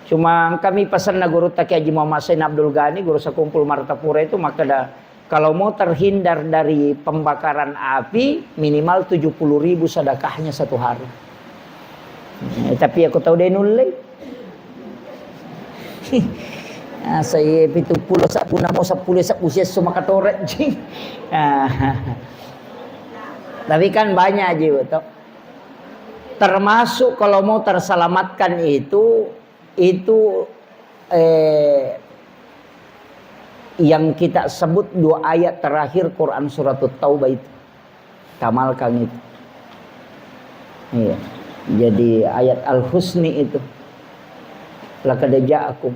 Cuma kami pesan na guru Taki Haji Muhammad Sain Abdul Ghani, guru sekumpul Martapura itu, maka kalau mau terhindar dari pembakaran api minimal 70.000 sedekahnya satu hari. Tapi aku tahu dia nulai. Saya itu pulau sapuna mau 10 usia semua katoret jing. Tapi kan banyak aja betul. Termasuk kalau mau terselamatkan itu yang kita sebut 2 ayat terakhir Quran surat Taubah itu. Kamalkan itu. Iya. Jadi ayat Al-Husni itu. Laqad ja'akum.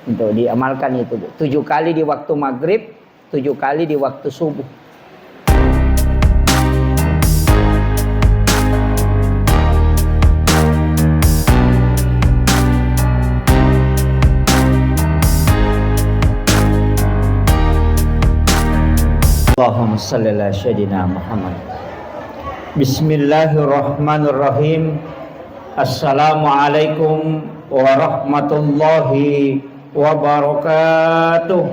Untuk diamalkan itu. 7 kali di waktu maghrib, 7 kali di waktu subuh. Allahumma salli ala sayyidina Muhammad. Bismillahirrahmanirrahim. Assalamualaikum warahmatullahi wabarakatuh.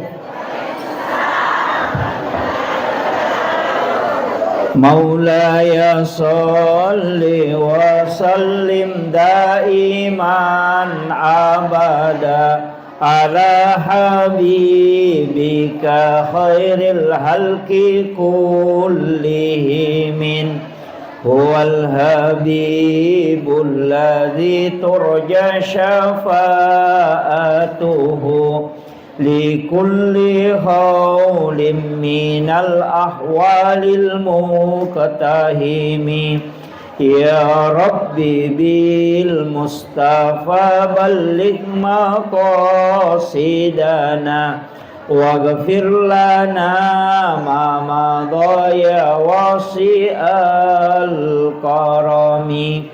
Maulaya salli wa sallim daiman abada ala habibika khairil halqi kullihim huwal habibul ladzi turja syafa'atuhu likulli hawlim minal ahwalil muqtahimi. Ya Rabbi bil Mustafa balligh maqasidana waghfir lana ma madaya wasi'al karami.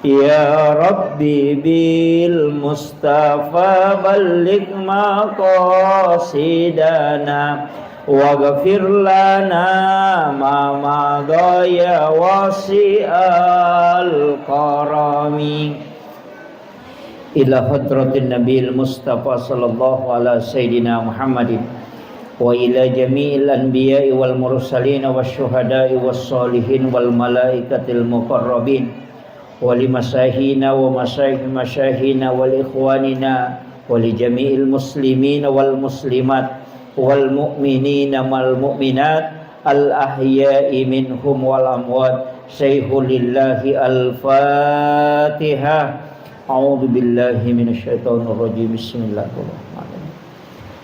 Ya Rabbi bil Mustafa balligh maqasidana waghfir lana ma madaya wasi'al karami. Ila hadratin Nabil Mustafa sallallahu ala sayyidina Muhammadin wa ila jami'il anbiya'i wal mursalin wasyuhada'i wassalihin wal malaikatil muqarrabin wa limasahina wa masyahina wal ikhwanina wa li jami'il muslimina wal muslimat wal mu'minina wal mu'minat al ahya'i minhum wal amwat. Syaikhullillahi al-Fatihah. A'udzu billahi minasyaitonir rajim. Bismillahirrahmanirrahim.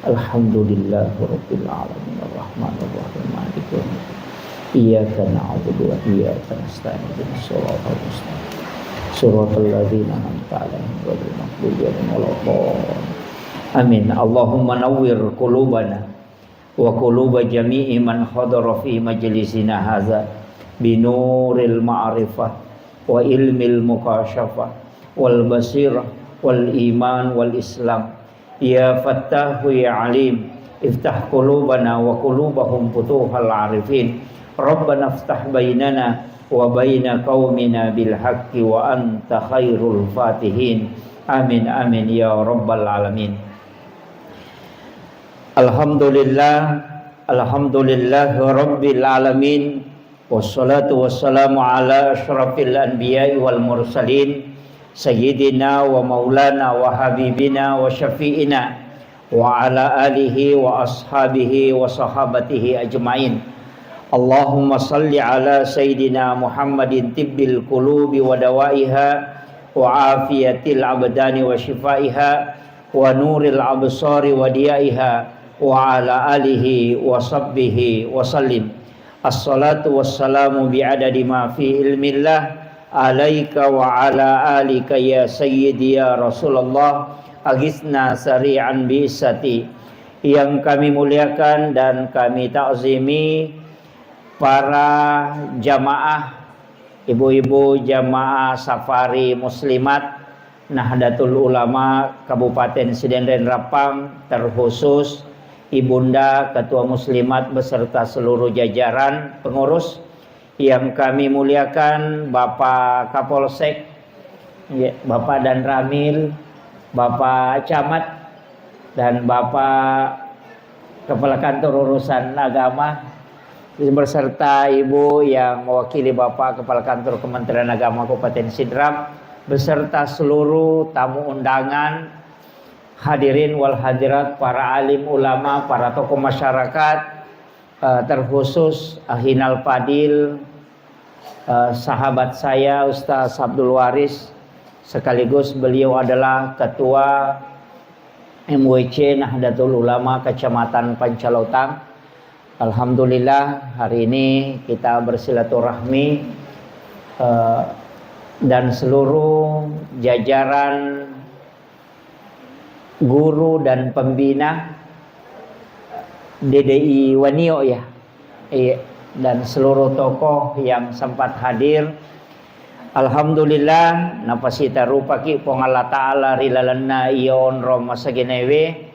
Alhamdulillahirabbil alamin arrahmanir rahim maliki yaumiddin. Iyyaka na'budu wa iyyaka nasta'in ihdinas siratal mustaqim. Shiratal ladzina an'amta 'alaihim ghairil maghdubi 'alaihim waladdallin. Amin. Allahumma nawwir qulubana wa quluba jami'i man hadara fi majlisina hadza binuril ma'rifah wa ilmil mukasyafah wal basirah wal iman wal islam. Ya Fattahu ya Alim, iftah qulubana wa qulubahum futuhal arifin. Rabbana iftah bainana wa baina qaumina bil haqqi wa anta khairul fatihin. Amin amin ya rabbal alamin. Alhamdulillah, alhamdulillah rabbil alamin. Wassalatu wassalamu ala asyrafil anbiya'i wal mursalin sayyidina wa maulana wa habibina wa syafi'ina wa ala alihi wa ashabihi wa sahabatihi ajma'in. Allahumma salli ala sayyidina Muhammadin tibbil qulubi wa dawaiha wa afiyatil abdani wa shifaiha wa nuril absari wa diyaiha wa ala alihi wa sahbihi wa sallim. Assalatu wassalamu bi'adadi ma fi ilmillah alaika wa ala alika ya sayyidi ya Rasulullah agisna sari'an bi'isati. Yang kami muliakan dan kami ta'zimi para jamaah, ibu-ibu jamaah safari muslimat Nahdlatul Ulama Kabupaten Sidenren Rapang, terkhusus Ibunda Ketua Muslimat beserta seluruh jajaran pengurus. Yang kami muliakan Bapak Kapolsek, Bapak Dan Ramil, Bapak Camat dan Bapak Kepala Kantor Urusan Agama beserta Ibu yang mewakili Bapak Kepala Kantor Kementerian Agama Kabupaten Sidrap beserta seluruh tamu undangan, hadirin wal hadirat, para alim ulama, para tokoh masyarakat, terkhusus Hinal Fadil, sahabat saya Ustaz Abdul Waris, sekaligus beliau adalah Ketua MWC Nahdlatul Ulama Kecamatan Pancalotang. Alhamdulillah hari ini kita bersilaturahmi dan seluruh jajaran guru dan pembina DDI Wanio ya, dan seluruh tokoh yang sempat hadir. Alhamdulillah napasita rupaki pong Allah Ta'ala rilalana iyon Roma sagenewe.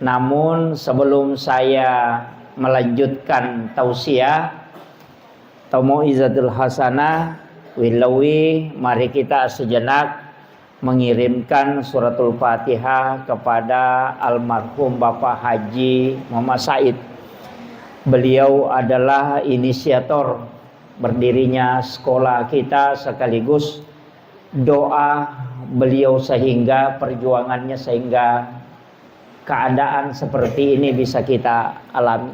Namun sebelum saya melanjutkan tausiah atau mau'izatul hasanah wilawi, mari kita sejenak mengirimkan suratul Fatihah kepada almarhum Bapak Haji Muhammad Said. Beliau adalah inisiator berdirinya sekolah kita, sekaligus doa beliau sehingga perjuangannya sehingga keadaan seperti ini bisa kita alami.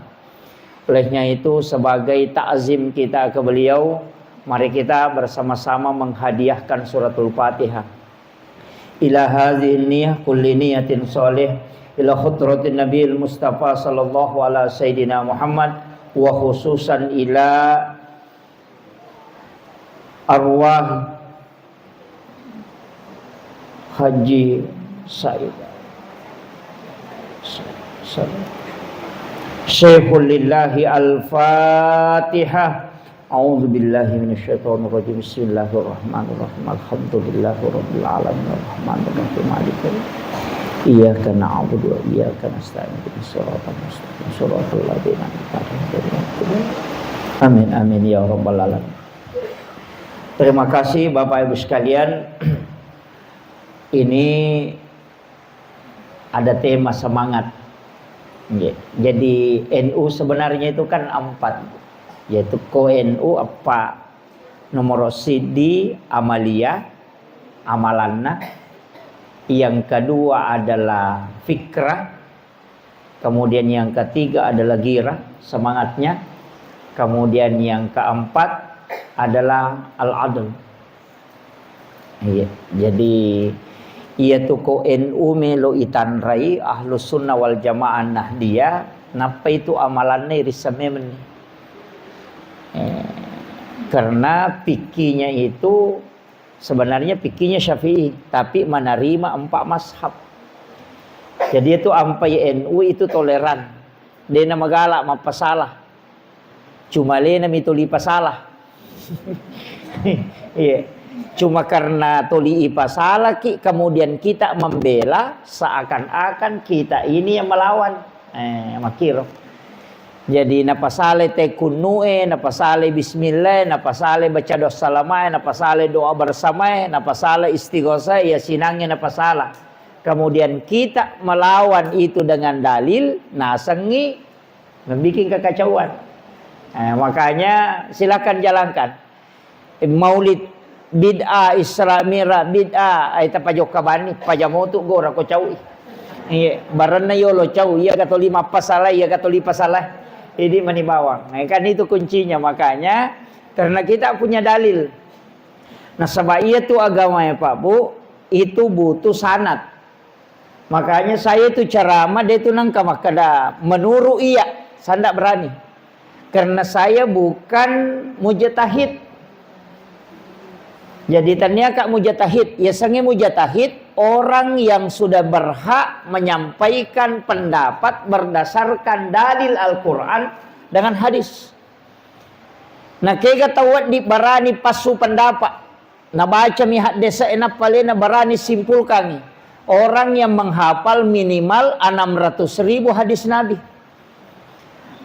Olehnya itu sebagai ta'zim kita ke beliau, mari kita bersama-sama menghadiahkan suratul Fatihah. Ila hadhihi niyah kulli niyatin sholih ila khutratin Nabiil Mustafa sallallahu ala sayyidina Muhammad wa khususan ila arwah Haji Said Syekhul lillahi al-Fatihah. A'udzu billahi minasyaitonir rajim. Bismillahirrahmanirrahim. Alhamdulillahirabbil alamin arrahmanir rahim maliki iyyaka na'budu wa iyyaka nasta'in ihdinas siratal mustaqim siratal ladzina an'amta 'alaihim. Amin amin ya rabbal alamin. Terima kasih Bapak Ibu sekalian. Ini ada tema semangat. Jadi NU sebenarnya itu kan 4, yaitu NU apa nomor sidi amalia amalanna, yang kedua adalah fikrah, kemudian yang ketiga adalah girah semangatnya, kemudian yang keempat adalah al-adl. Jadi ia tuko NU melo itanrai ahlus sunnah wal jamaah nahdiyah napa itu amalannya risamemen. Karena pikinya itu sebenarnya pikinya Syafi'i, tapi menerima 4 mazhab. Jadi itu ampai NU itu toleran. Dia nama galak apa salah. Cuma lena mituli pasalah. Iya. Cuma karena tuli pasalah kemudian kita membela seakan-akan kita ini yang melawan. Makiro. Jadi napasale tekunue, napasale bismillah, napasale baca doa salamai, napasale doa bersama, napasale istighosah ya sinangnya napasala. Kemudian kita melawan itu dengan dalil, nasengi membikin kekacauan. Makanya silakan jalankan. Maulid bid'ah, Isra Mi'raj bid'ah, ay tapajok kabani, pajamotu gora ko cawi. Baranna yolo cawi, iya katoli mapasalah, iya katoli pasalah. Ini manibawang. Kan itu kuncinya. Makanya karena kita punya dalil. Nah sebab itu agama ya Pak Bu, itu butuh sanad. Makanya saya itu ceramah dia itu nangka makada menuru iya, saya tidak berani. Karena saya bukan mujtahid. Jadi ternyata mujtahid, ya sange mujtahid orang yang sudah berhak menyampaikan pendapat berdasarkan dalil Al-Quran dengan hadis. Nah kaya tawat di barani pasu pendapat. Nah baca mihat desa enak palena barani simpul kami. Orang yang menghafal minimal 600.000 hadis Nabi.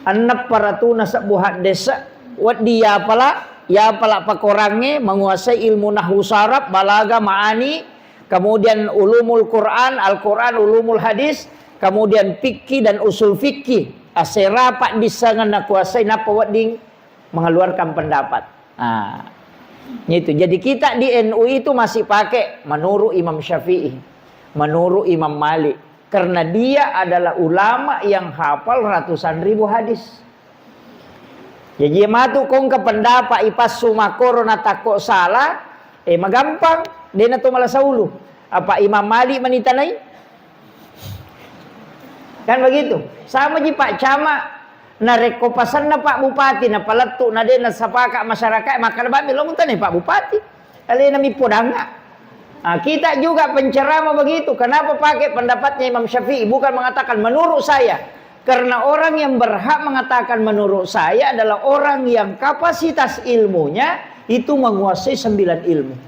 Anak paratuna sebuah desa wat dia pala. Ya pala pakorangnya menguasai ilmu nahwu saraf, balaga, ma'ani, kemudian ulumul Quran, Al-Quran, ulumul hadis, kemudian fikih dan usul fikih. Aserapat bisa ngana kuasai napa wading mengeluarkan pendapat. Nah, itu. Jadi kita di NU itu masih pakai menurut Imam Syafi'i, menurut Imam Malik, karena dia adalah ulama yang hafal ratusan ribu hadis. Jadi matu kong ke pendapat ipas sumakoro na takok salah, magampang dia tu malah saulu. Apa Imam Malik manitanai? Kan begitu. Sama ji Pak Camat na rekopasan na Pak Bupati na paletuk na dia na sapaka masyarakat maka lebih lo muntah Pak Bupati. Kali nami podanga. Nah, kita juga penceramah begitu. Kenapa pakai pendapatnya Imam Syafi'i bukan mengatakan menurut saya? Karena orang yang berhak mengatakan menurut saya adalah orang yang kapasitas ilmunya itu menguasai 9 ilmu.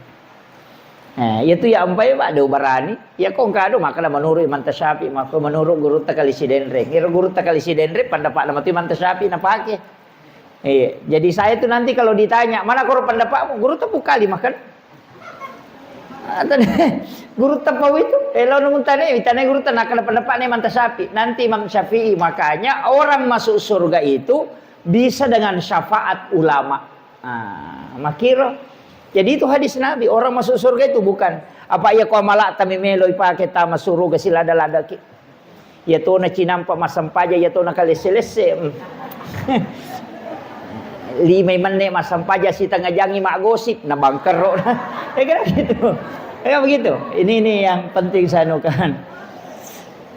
Nah, itu ya ampai Pak ada ubarani. Ya kok kado maka menurut Imam Syafi'i, maka menurut guru takali sidenre. Kira guru takali sidenre pendapat nama Imam Syafi'i na pakai. Jadi saya itu nanti kalau ditanya, "Mana guru pendapatmu?" Guru tepuk kali makan. Guru tepau itu elo nungun tane guru tanah kalau pendapatnya Imam Syafi'i. Nanti Imam Syafi'i, makanya orang masuk surga itu bisa dengan syafaat ulama. Makiro. Jadi itu hadis Nabi, orang masuk surga itu bukan apa ya kau malak tami meloi pakai tama suruh ke silada-lada ki. Ya to na cinampa masam paja ya to na kali selese. Lima menit masam paja si tengah jangi mak gosip na bangkero. Ya kan gitu. Ya begitu. Ini yang penting saya nukan.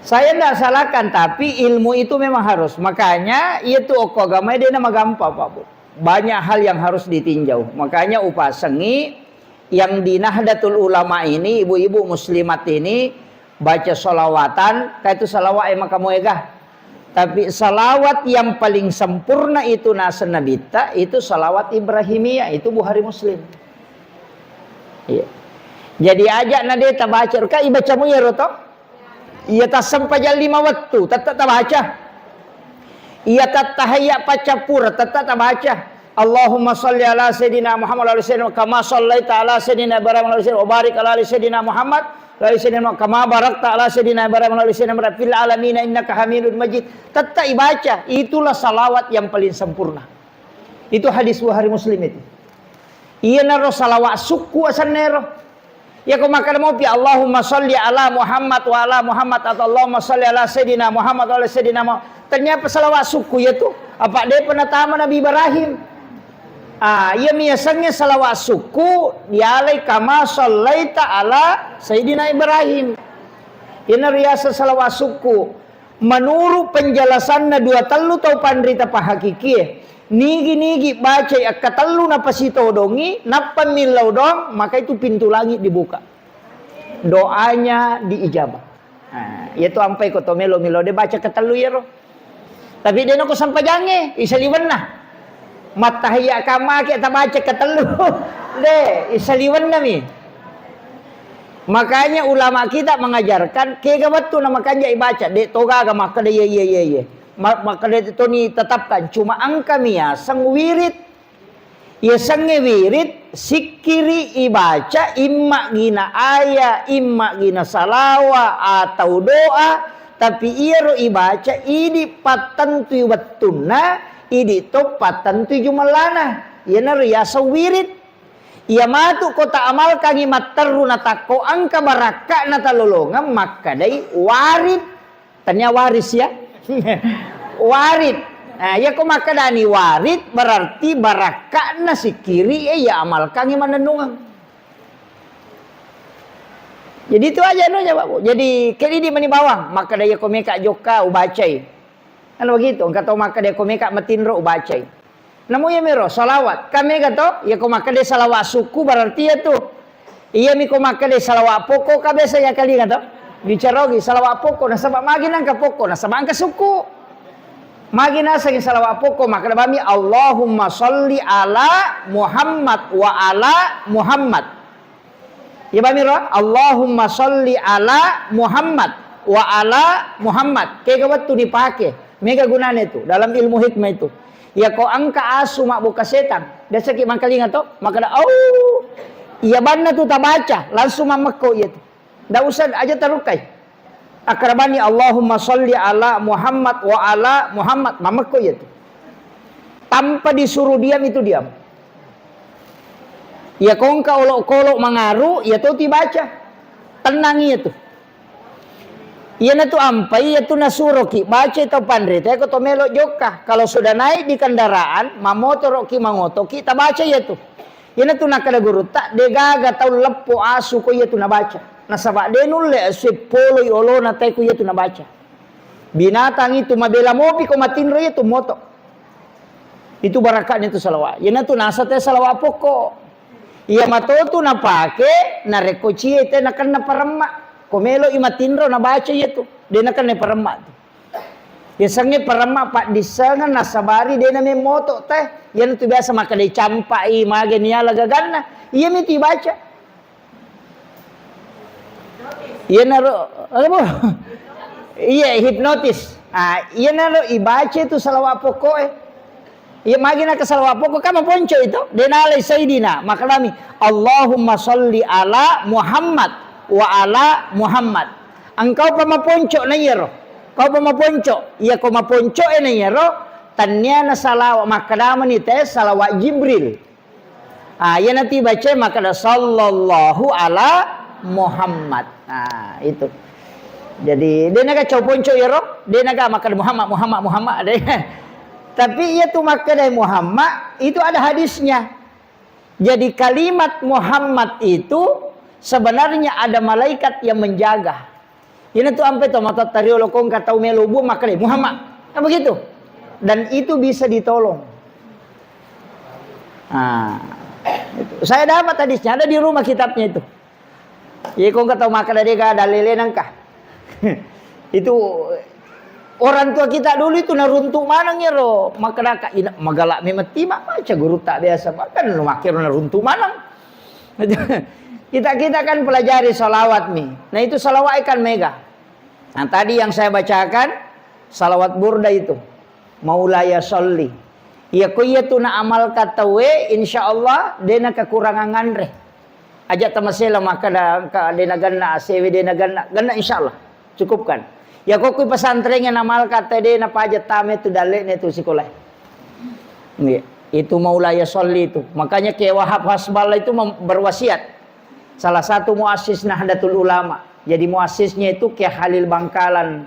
Saya tidak salahkan, tapi ilmu itu memang harus. Makanya itu agama dia nama gampang Pak Bu. Banyak hal yang harus ditinjau. Makanya upasengi yang di Nahdlatul Ulama ini, ibu-ibu muslimat ini baca salawatan, kayak itu salawat emang kamu egah. Tapi salawat yang paling sempurna itu nasan nabita, itu salawat Ibrahimiyah, itu Bukhari Muslim. Iya. Jadi ajak nade tabaca, ka ibacamu ya roto? Iya tak sampai 5 waktu, tetap tabaca. Ia tatahayya pacapur tetap baca Allahumma shalli ala sayidina Muhammad wa ala sayyidina kama shallaita ala sayidina Ibrahim wa ala sayyidina barik ala sayidina Muhammad wa ala sayyidina kama barakta ala sayidina Ibrahim wa ala sayyidina fil alamin innaka Hamidum Majid. Tetap baca, itulah salawat yang paling sempurna. Itu hadis Bukhari Muslim itu. Iya naro salawat suku asan nero. Ya kau makan mau pi Allahumma shalli ala Muhammad wa ala Muhammad atau Allahumma shalli ala sayidina Muhammad wa ala sayidina Muhammad. Ternyata salawat suku ya tuh. Apa dia pernah tahu Nabi Ibrahim? Ia biasanya salawat suku dialai kama shallaita ala Sayyidina Ibrahim. Ini riasa salawat suku. Menurut penjelasannya 2 telu tau pandrita pahakiki. Nigi baca akatelu napa sito dongi, napa milau dong, maka itu pintu langit dibuka. Doanya diijabah. Itu ampai koto melo dia baca ketelu ya roh. Tapi dia nak sampai jange, isaliwan nah. Matahaya kama kita baca ketelu. Deh, isaliwan na mi. Makanya ulama kita mengajarkan kega betul nama kanja ibaca. Dek toga ga maka de ye. Maka de itu ni tetapkan cuma angka mia sang wirid. Ya sang wirid sikiri ibaca imma gina aya, imma gina salawa atau doa. Tapi ia ro ibaca ini patentu betunna, ini to patentu jumalana. Ia naru ya sawirid. Ia matu kota amal kangi materu natako angka baraka natalolongan maka dai warid. Tanya waris ya. Warid. Nah, ya kok maka dani warid berarti baraka na si kiri ya amal kangi manenungan. Jadi itu aja nunya Pak Bu. Jadi kali di mani bawang maka daya komeka joka ubacai. Kan begitu. Engkau tahu maka daya komeka matinro ubacai. Namu ya miro salawat. Kami kata ya ko maka daya salawat suku berarti ya tuh. Iya mi ko maka daya salawat pokok kabe saya kali kata. Bicara lagi salawat pokok na sabab magin ang kapokok na sabab ang kasuku. Magin na sa salawat pokok maka bami Allahumma shalli ala Muhammad wa ala Muhammad. Ya bamiro Allahumma sholli ala Muhammad wa ala Muhammad. Kayak waktu dipakai. Mega gunanya itu dalam ilmu hikmah itu. Ya kau angka asu mak buka setan. Dia sakit mangkalinga to, maka dah iya banda tu tak baca, langsung mamako itu. Nggak usah aja tarukai. Akrabani Allahumma sholli ala Muhammad wa ala Muhammad. Mamaku ya tuh. Tanpa disuruh diam itu diam. Ya kongka olok-olok mengaruh, ya tuh dibaca. Tenangi itu. Iya na tu ampai, ya tu nasuroki baca itu pandre. Tapi kau melok joka. Kalau sudah naik di kendaraan, mamotoroki mangotoki, kita baca ya tu. Iya na tu nakada guru tak degaga tau lepo asu ko ya tu na baca. Nasabak denulle sepolo yolo na tay ko ya tu na baca. Binatang itu mabela mopi ko matinro ya tu moto. Itu barakat itu salawat. Iya na tu nasa te salawat pokok. Iya mato tu na pake na rekoci te na kan na paramak. Komelo imatindro na baca ya tu. Dia na kan na paramak tu. Biasanya paramak pak disangan nasabari dia na memoto teh. Yan tu biasa maka dia campai magen ya lagagana. Iya miti baca. Iya naro apa? Iya hipnotis. Iya naro ibaca itu salawat pokok. Iya magina ke salawat pokok kama ponco itu. Dia nalai sayidina maka kami Allahumma sholli ala Muhammad wa ala Muhammad. Engkau pamaponco na yero. Kau pamaponco. Iya kau maponco na yero. Tanya na salawat makadama ni teh salawat Jibril. Iya nanti baca makada sallallahu ala Muhammad. Itu. Jadi dia naga cau ponco yero. Dia naga makada Muhammad. Tapi iya tu makada Muhammad itu ada hadisnya. Jadi kalimat Muhammad itu sebenarnya ada malaikat yang menjaga. Ini tuh ampe to mata tariolo kong katau melubu makale Muhammad. Kan begitu. Dan itu bisa ditolong. Itu. Saya dapat hadisnya ada di rumah kitabnya itu. Ya kong katau makale dia ada lele nangka. Itu orang tua kita dulu itu naruntuk manang ya ro. Makada magalak memeti baca guru tak biasa makan lu makir naruntuk manang. Kita kan pelajari salawat nih. Nah itu salawat ikan mega. Nah tadi yang saya bacakan salawat burda itu. Maulaya sholli. Ya ko iya tu na amal katawe insyaallah dena kekurangan ngandre. Aja tamasela maka dena ganna sewe dena ganna insyaallah. Cukupkan. Ya kok kui pesantren yang amal kata dena pajat tame tu dalek tu sekolah. Nggih. Itu maulaya sholli itu. Makanya Kiai Wahab Hasballa itu berwasiat. Salah satu muassis Nahdlatul Ulama. Jadi muassisnya itu Kiai Halil Bangkalan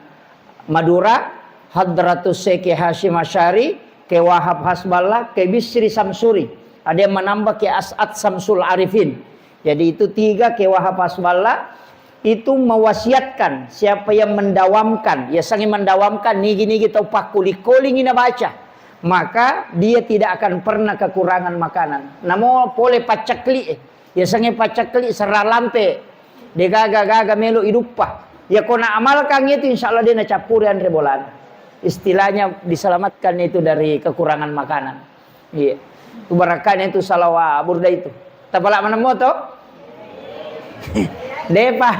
Madura, Hadratus Syekh Hashim Asy'ari, Kiai Wahab Hasballa, Kiai Bisri Samsuri. Ada yang menambah Kiai As'ad Samsul Arifin. Jadi itu 3 Kiai Wahab Hasballa itu mewasiatkan siapa yang mendawamkan, ya sangi mendawamkan nigi tau pakuli-kuli ngina baca. Maka dia tidak akan pernah kekurangan makanan. Namo pole pacakli. Ya sange pacakli serah lampe. Dia gaga melo idupah. Ya kona amalkan itu insyaallah dia na capurian rebolan. Istilahnya diselamatkan itu dari kekurangan makanan. Iya. Kubarakan itu salawat burda itu. Tapalak mana moto? Depa.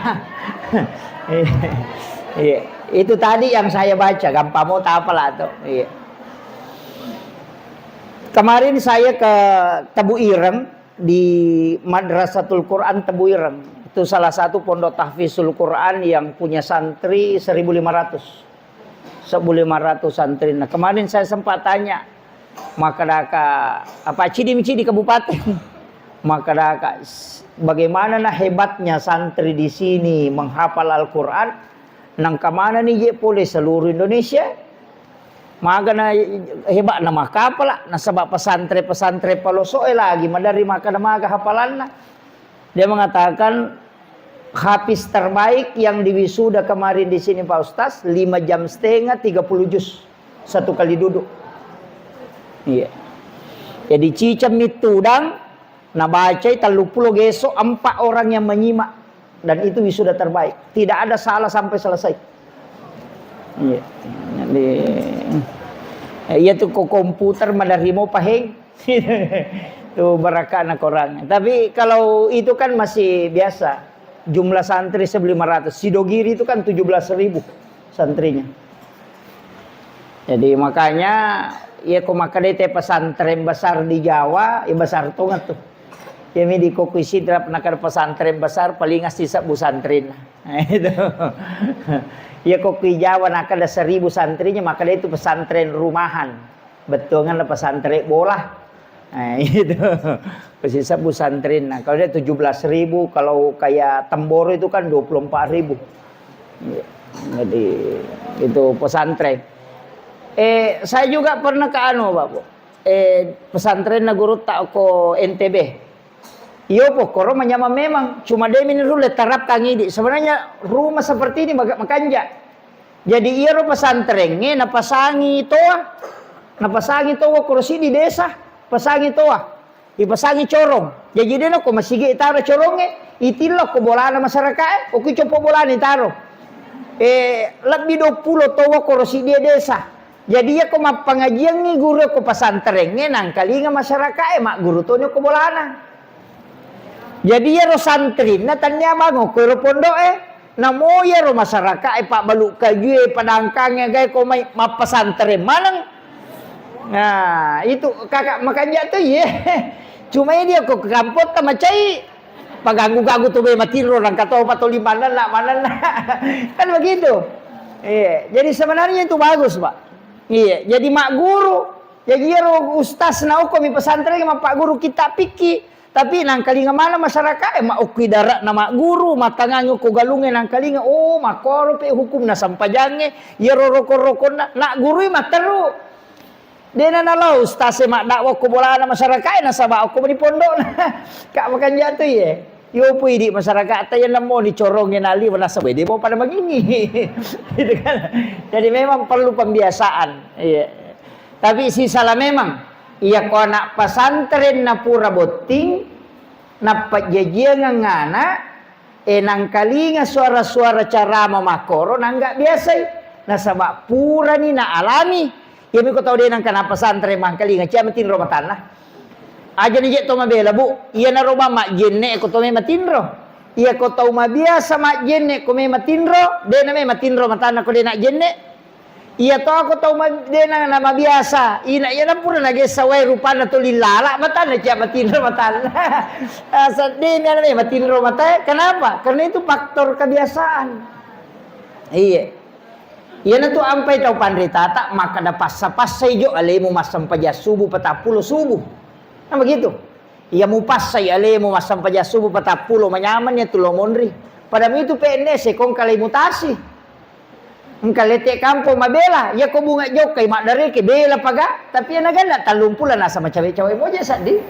Iya. Itu tadi yang saya baca. Gampang mau tak apalah tuh. Iya. Kemarin saya ke Tebu Ireng di Madrasatul Quran Tebu Ireng. Itu salah satu pondok tahfizul Quran yang punya santri 1.500. 1.500 santri. Nah, kemarin saya sempat tanya makadaka apa cidi-cidi kabupaten. Makadaka bagaimana nah hebatnya santri di sini menghafal Al-Qur'an nang kamana nih je boleh seluruh Indonesia. Magana hebat nama kapala nasabak pesantren palosoe lagi madari maka maga hafalanna. Dia mengatakan hafiz terbaik yang diwisuda kemarin di sini Pak Ustaz 5,5 jam 30 juz satu kali duduk. Iya. Jadi cicam itu dan nabacai 30 gesok 4 orang yang menyimak dan itu wisuda terbaik. Tidak ada salah sampai selesai. Iya. Jadi iya tuh kok komputer madarimo paheng. Tuh barakan anak orang. Tapi kalau itu kan masih biasa. Jumlah santri 1.500. Sidogiri itu kan 17.000 santrinya. Jadi makanya ya kok makanya pesantren besar di Jawa, ya besar banget tuh. Kami di Kokui Sidra pernah ke pesantren besar paling sisa busantren. Nah, itu. Ya Kokui Jawa nak ada 1000 santrinya, maka dia itu pesantren rumahan. Betul kan pesantren bola. Nah, itu. Sisa busantren. Nah, kalau dia 17.000, kalau kayak Temboro itu kan 24.000. Jadi itu pesantren. Saya juga pernah ke Pak. Pesantren na guru tak ko NTB. Iyo po, koro menyama memang cuma dia ini rule terap kangidi. Sebenarnya rumah seperti ini makanya. Jadi iya ro pesantrennya napasangi toa kursi di desa, pasangi toa. Ipasangi corong. Jadi dia ko masigi itaro corongnya, itilok ko bolana masyarakat, o copo bolana itaro. Lebih 20 toa kursi di desa. Jadi ya ko mapangajian ni guru ko pesantrennya nang kalinga masyarakat mak guru tonyo ko bolana. Jadi ya ro santri na tanya bango ko ro pondok namo ya ro masyarakat pak baluk kaju padangkangnya gay ko may mapasantren manang. Nah, itu kakak makanya tuh ya. Cuma dia ko ke kampot ta macai paganggu-ganggu tuh be matiro orang kata 45 nak mana kan begitu. Iya, jadi sebenarnya itu bagus, Pak. Iya, jadi mak guru. Jadi ya ro ustaz na ko mi pesantren sama pak guru kita piki. Tapi nang kalinga mana masyarakat mak ukui darat nama guru matanganyo ko galunge nang kalinga makoro pe hukum na sampajange ya roko nak guru mak teru dena nalau ustaz mak dakwa ko bolana masyarakat na sabak ko di pondok na kak makan jatuh ye yo pui di masyarakat ta yang namo dicorongnya nali wana sabe dia mau pada begini gitu kan. Jadi memang perlu pembiasaan iya. Tapi si salah memang iya ko anak pesantren na pura boting na pajajian ngana nang kalinga suara-suara carama makoro nang enggak biasa na sabak pura ni na alami ya mi ko tahu dia nang kana pesantren mang kalinga cia matin ro matanah aja ni je to mabela bu iya na ro mak jenne ko to me matinro iya ko tahu ma biasa mak jenne ko me matinro de na me matinro matanah ko de nak jenne. Iya to aku tahu dia nama biasa. Ina ya pura lagi sawai rupana tu lilala mata na cia matinro mata. Sedih ni ana matinro mata. Kenapa? Karena itu faktor kebiasaan. Iya. Iya na tu ampai tau pandrita tak maka da passa jo alemu masam paja subuh 40 subuh. Nah begitu. Iya mu passai alemu masam paja subuh 40 manyaman ya tu lomonri. Padahal itu PNS kong kali mutasi. Engkalete kampo mabela ya ko bunga jok kay mak dari ke bela paga tapi ya naganda talumpulan na sama cawe-cawe moja sadi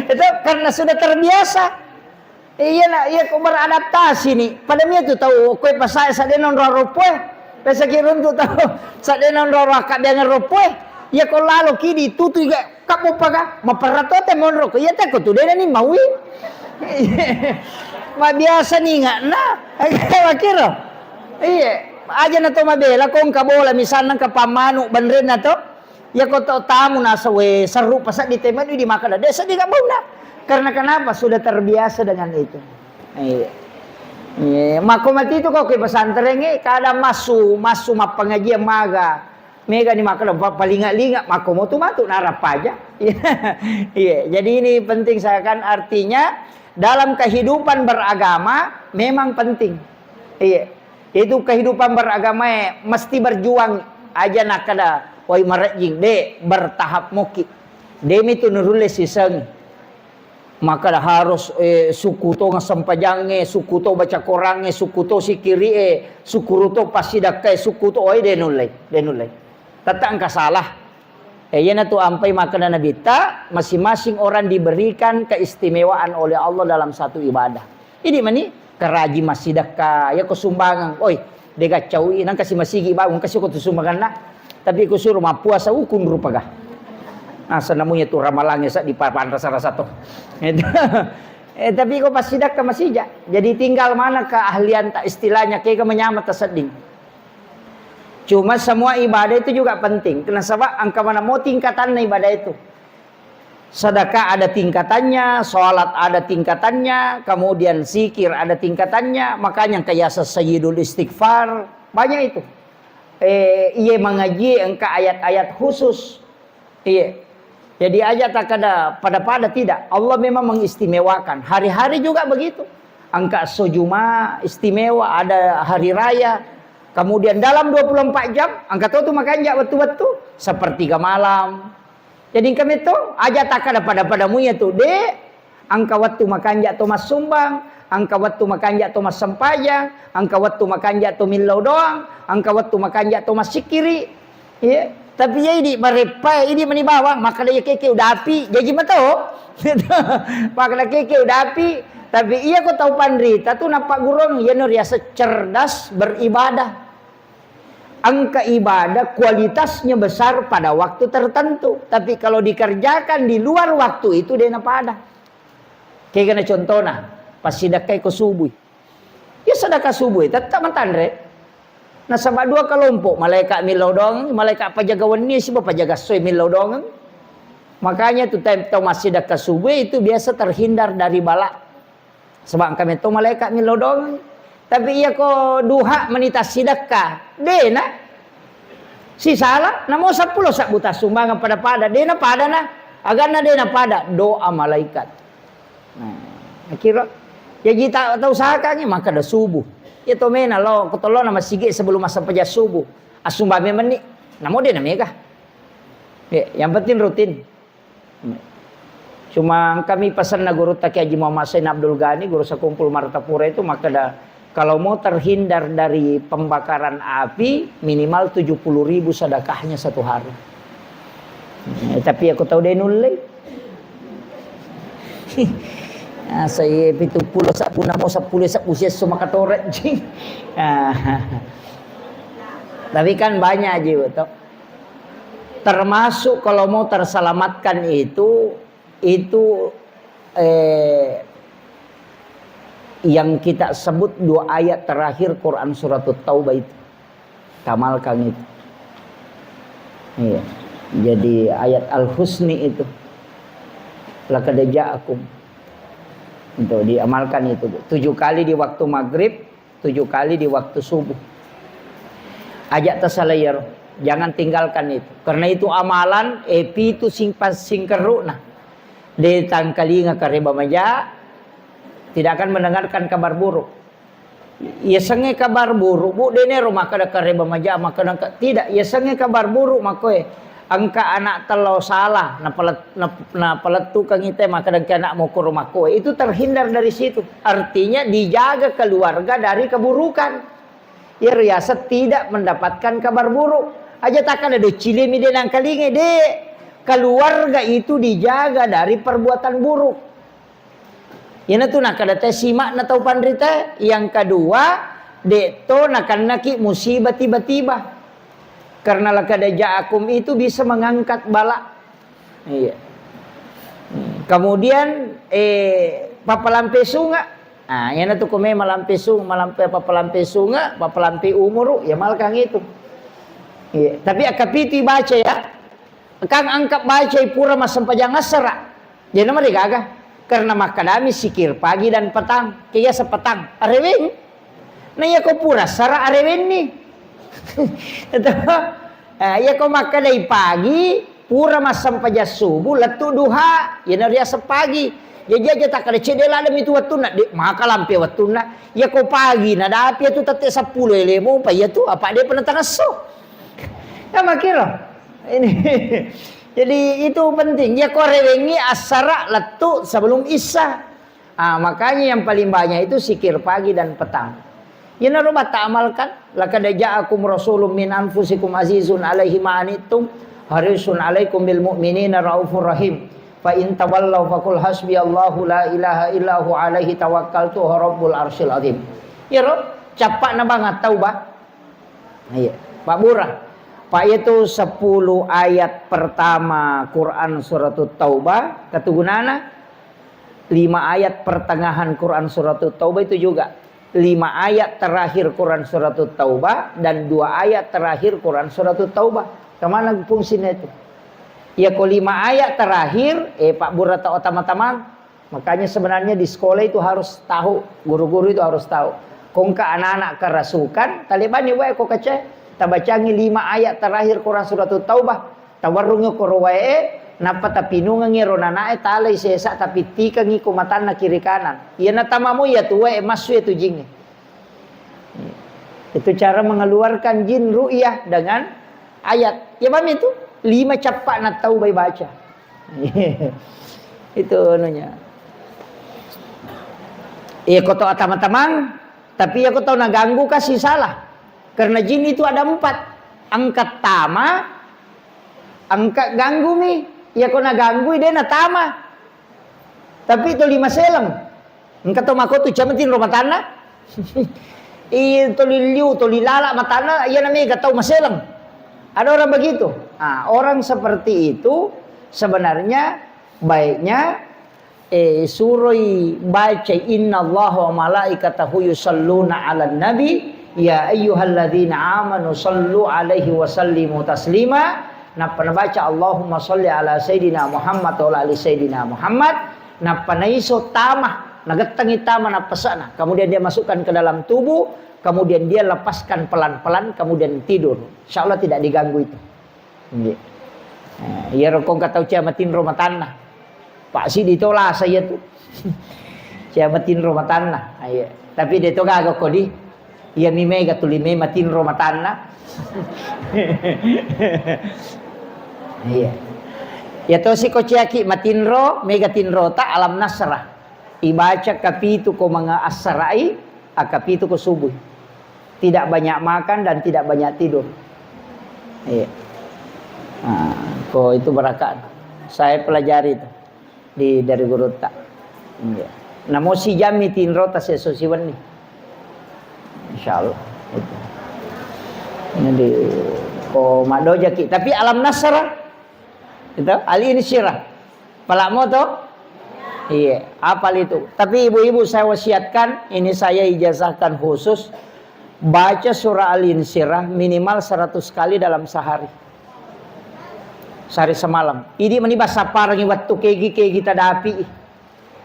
itu karena sudah terbiasa iya ko beradaptasi nih pada mi tu tahu ko pasay sa denon ropoe pesa kirun tu tahu sa denon raka dengan ropoe ya ko lalo kidi tutu ga kapo paga maparatote monro ko ya ta ko tu dena ni mawi mabiasa ni nga na kira iya aja na to mabela kung kabola misalnya ka pamanu banren na to ya ko to tamu nasa we seru pasak di teman di makan desa di kampung na karena kenapa sudah terbiasa dengan itu mako mati itu kok ke pesantren kada masu mapangajian maga mega ni makan palinga-linga mako mo tu matu narap aja iya jadi ini penting saya kan artinya dalam kehidupan beragama memang penting iya. Itu kehidupan beragama mesti berjuang aja nak kada wai marajing de bertahap moki demi tu nurules siseng maka harus suku to ngasampajange suku to baca korange suku to sikiri suku to pasidakai suku to oi denulai tata angka salah yana tu ampai maka nabita masing-masing orang diberikan keistimewaan oleh Allah dalam satu ibadah ini mani keraji masidaka ya ko sumbangan oi dega cawi nang kasih masigi bangun kasih ko tu sumbangan lah tapi ko suruh mapuasa ukun rupaga asa namunya tu ramalangnya sa di papan rasa to tapi ko pasidaka masija jadi tinggal mana keahlian tak istilahnya kayak menyamat tasading cuma semua ibadah itu juga penting karena sebab angka mana mau tingkatan ibadah itu. Sedekah ada tingkatannya, sholat ada tingkatannya, kemudian zikir ada tingkatannya, makanya kayak sayyidul istighfar banyak itu. Ia mengaji engka ayat-ayat khusus. Iya. Jadi aja tak ada pada tidak. Allah memang mengistimewakan. Hari-hari juga begitu. Angka sojuma istimewa, ada hari raya. Kemudian dalam 24 jam, angka tu makanya betul-betul sepertiga malam. Jadi kami tu aja tak ada padamu ya tu. Dek, angka waktu makanya tu mas sumbang, angka waktu makanya tu mas sempajang, angka waktu makanya tu milau doang, angka waktu makanya tu mas sikiri. Ya, tapi ya ini merepai ini menibawang, maka dia keke udah api, jadi mata maka keke udah api. Tapi iya kau tahu pandrita tu nampak gurung, ya nur ya cerdas beribadah. Angka ibadah kualitasnya besar pada waktu tertentu, tapi kalau dikerjakan di luar waktu itu dia napa ada. Kayak kena contohnya, pas sedekah ke subuh, ya sedekah subuh tetap mentandre. Nah sama dua kelompok, malaikat milau dong, malaikat pajagawan ni siapa pajaga soy milau dong. Makanya tu time tau masih sedekah subuh itu biasa terhindar dari bala. Sebab kami tu malaikat milau dong. Tapi ia ko duha menita sedekah, dena si salah, namo 10 sak buta sumbangan pada dena pada na, agana dena pada doa malaikat. Nah, kira ya kita tahu usahakannya maka dah subuh. Itu mena lo ketolong nama sige sebelum masa pejah subuh. Asumba memeni. Namo dia namanya. Ya, yang penting rutin. Cuma kami pesan na guru Taki Haji Muhammad Sain Abdul Ghani, guru sekumpul Martapura itu maka dah kalau mau terhindar dari pembakaran api minimal 70.000 sedekahnya satu hari. Tapi aku tahu dia nulai. Saya itu pulau sak puna mau 10 sak usia semua katoret jing. Tapi kan banyak aja betul. Termasuk kalau mau terselamatkan itu yang kita sebut 2 ayat terakhir Quran surat Taubah itu. Kamalkan itu. Iya. Jadi ayat Al-Husni itu. Laqad ja'akum. Untuk diamalkan itu 7 kali di waktu maghrib, 7 kali di waktu subuh. Ajak tasalayar, jangan tinggalkan itu. Karena itu amalan epi itu singkeru nah. Di tangkalinga kareba maja tidak akan mendengarkan kabar buruk. Ya senge kabar buruk bu dene rumah kada kareba maja maka tidak ya senge kabar buruk makoe. Angka anak telau salah na peletu kang ite maka dan anak mau ke rumah kowe itu terhindar dari situ. Artinya dijaga keluarga dari keburukan. Ya riasa tidak mendapatkan kabar buruk. Aja takkan ada cilimi de nang kalinge de. Keluarga itu dijaga dari perbuatan buruk. Ya tu nak kada teh simak na tau pandrita. Yang kedua de to nakan naki musibah tiba-tiba. Karena laqad ja'akum itu bisa mengangkat bala. Iya. Kemudian papalampe sunga. Ah, yana tu kome malampe papalampe sunga, papalampe umur ya mal kang itu. Iya, tapi akapiti baca ya. Kang angkat baca pura masam pajang asara. Jadi nama digagah. Karena makadami sikir pagi dan petang. Kaya sa petang. Arewin. Nah ya ko pura sara arewin ni. Ya kau makan dari pagi pura masam paja subuh letu duha ya naria sepagi ya jaja tak ada cedela ada itu waktu nak maka lampe waktu nak ya kau pagi nak dapi itu tete 10 lemo pa ya tu apa dia pernah tangaso ya makira ini jadi itu penting ya kau rewengi asara letu sebelum isya makanya yang paling banyak itu sikir pagi dan petang. Ya narubat ta'amalkan laqad ja'akum rasulun min anfusikum azizun 'alaihi ma anittum harisun 'alaikum bil mu'minina raufur rahim fa in tawallaw faqul hasbiyallahu la ilaha illahu 'alaihi tawakkaltu rabbul arsyil azim. Ya Rob, capak na banget taubah. Iya, Pak Burah. Pak itu 10 ayat pertama Quran surat Taubah, ketugunana 5 ayat pertengahan Quran surat Taubah itu juga 5 ayat terakhir Quran surat Taubah dan 2 ayat terakhir Quran surat Taubah. Kemana fungsinya itu? Ya kok 5 ayat terakhir Pak Burata teman-teman. Makanya sebenarnya di sekolah itu harus tahu, guru-guru itu harus tahu. Kongka anak-anak kerasukan, Taliban wae kok kece, tabacangi 5 ayat terakhir Quran surat Taubah. Tawarrungnya korwae Napa tapi nungang ngiro nanae talay sesa tapi tika ngi kumatan na kiri kanan. Iya na tamamu ya tuwe masu itu jingnya. Itu cara mengeluarkan jin ru'yah dengan ayat. Ya bam itu 5 capak na tahu bayi baca. Itu anunya. Iya kau tahu teman-teman, tapi ya kau tahu na ganggu kasih salah. Karena jin itu ada 4. Angkat tama, angkat ganggu nih. Ya kau na ganggu dia na tama. Tapi itu 5 selang. Engkau tahu mako tu camatin rumah tanah. Itu liliu, tu lilala matana, ya namanya gak tahu maselang. Ada orang begitu. Nah, orang seperti itu sebenarnya baiknya suroi baca innallaha wa malaikatahu yusalluna 'alan nabi ya ayyuhalladzina amanu sallu 'alaihi wa sallimu taslima. Napa baca Allahumma shalli ala sayidina Muhammad wa ala ali sayidina Muhammad. Napa naiso tamah nagetangi tamah na pesana. Kemudian dia masukkan ke dalam tubuh, kemudian dia lepaskan pelan-pelan, kemudian tidur. Insyaallah tidak diganggu itu. Nggih. Ya rokong katau ciamatin rumah tanah. Pak si ditolak saya tuh. Ciamatin rumah tanah. Iya. Tapi dia tu gagak kodi. Ya mime gatulime matin rumah tanah. Iya. Ya to si kociaki matinro megatinro ta alam nasrah. Ibaca kapitu ko mga asrai, akapitu ko subuh. Tidak banyak makan dan tidak banyak tidur. Iya. Nah, kok itu berakat. Saya pelajari itu dari guru tak. Iya. Namo si jami tinro ta sesiwan ni. Insyaallah. Itu. Jadi ko madoja ki tapi alam nasrah itu ali ini syirah palakmu tuh iya apal itu. Tapi ibu-ibu saya wasiatkan, ini saya ijazahkan khusus, baca surah Al-Insyirah minimal 100 kali dalam sehari semalam. Ini menibas saparang waktu kegi kita dapi.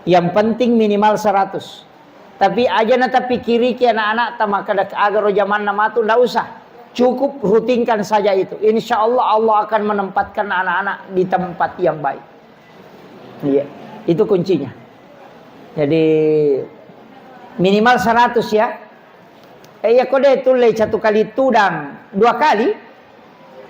Yang penting minimal 100. Tapi aja na tapi kiri ki anak-anak tamakadak agar zaman nama tu ndak usah. Cukup rutinkan saja itu. Insya Allah Allah akan menempatkan anak-anak di tempat yang baik. Iya, itu kuncinya. Jadi minimal 100 ya. Ya kode tulai 1 kali tudang 2 kali.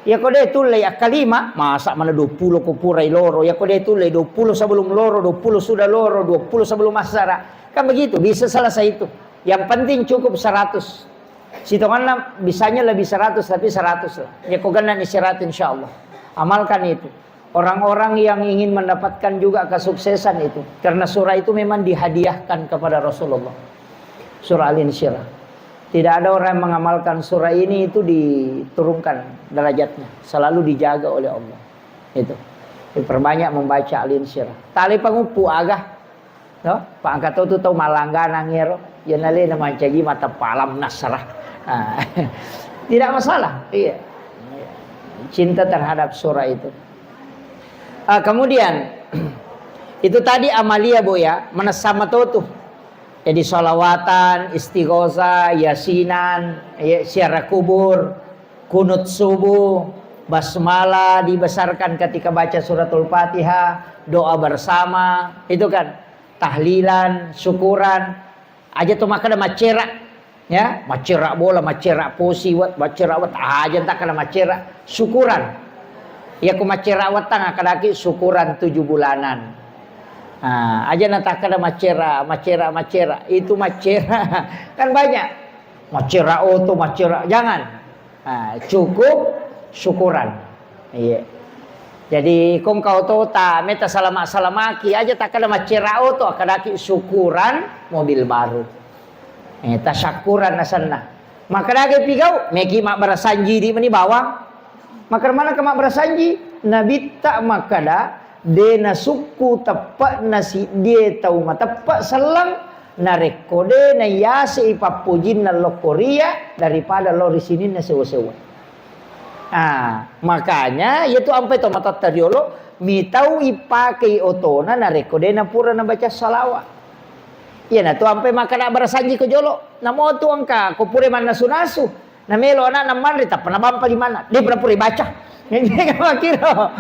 Ya kode tulai kalima. Masa mana 20 kupurai loro. Ya kode tulai 20 sebelum loro, 20 sudah loro, 20 sebelum asara. Kan begitu, bisa selesai itu. Yang penting cukup 100. Sitongannya bisanya lebih 100 tapi 100 lah. Ya kau gana istirahat insyaallah. Amalkan itu. Orang-orang yang ingin mendapatkan juga kesuksesan itu. Karena surah itu memang dihadiahkan kepada Rasulullah. Surah Al-Insyirah. Tidak ada orang yang mengamalkan surah ini itu diturunkan derajatnya. Selalu dijaga oleh Allah. Itu. Diperbanyak membaca Al-Insyirah. Tali pengupu agah. No? Pak angkat itu tahu malangga nangiro. Ya nale nama cagi mata palam nasrah. Tidak masalah. Iya. Cinta terhadap surah itu. Kemudian itu tadi amalia bu ya, menasama tuh. Jadi sholawatan, istighosah, yasinan, syiar kubur, kunut subuh, basmalah dibesarkan ketika baca suratul Fatihah, doa bersama, itu kan tahlilan, syukuran. Aja tuh makan macera. Ya, macera bola, macera posi, macera wat aja tak kena macera syukuran. Ya ku macera wat tang kadaki syukuran 7 bulanan. Aja nak kena macera itu macera kan banyak. Macera auto, macera jangan. Cukup syukuran. Iya. Jadi kong kau tahu ta meta salamaki aja tak kena macera auto kadaki syukuran mobil baru. Tasyakuran nasanna. Maka lagi pigau meki mak berasanji di meni bawang. Maka mana ke mak berasanji? Nabi tak makada dena suku tepat nasi dia tahu mah tepat selang narekode na yase ipapujin na lokoria daripada lori sini na sewa-sewa. Makanya yaitu ampai to mata tariolo mitau ipake otona narekode na pura na baca salawat. Iya na tu ampai makana berasanji ke jolo. Namo tu angka kupure man nasu-nasu. Na melo anak naman rita panabam pa di mana. Dia pura-pura baca. Hindi ka makiro.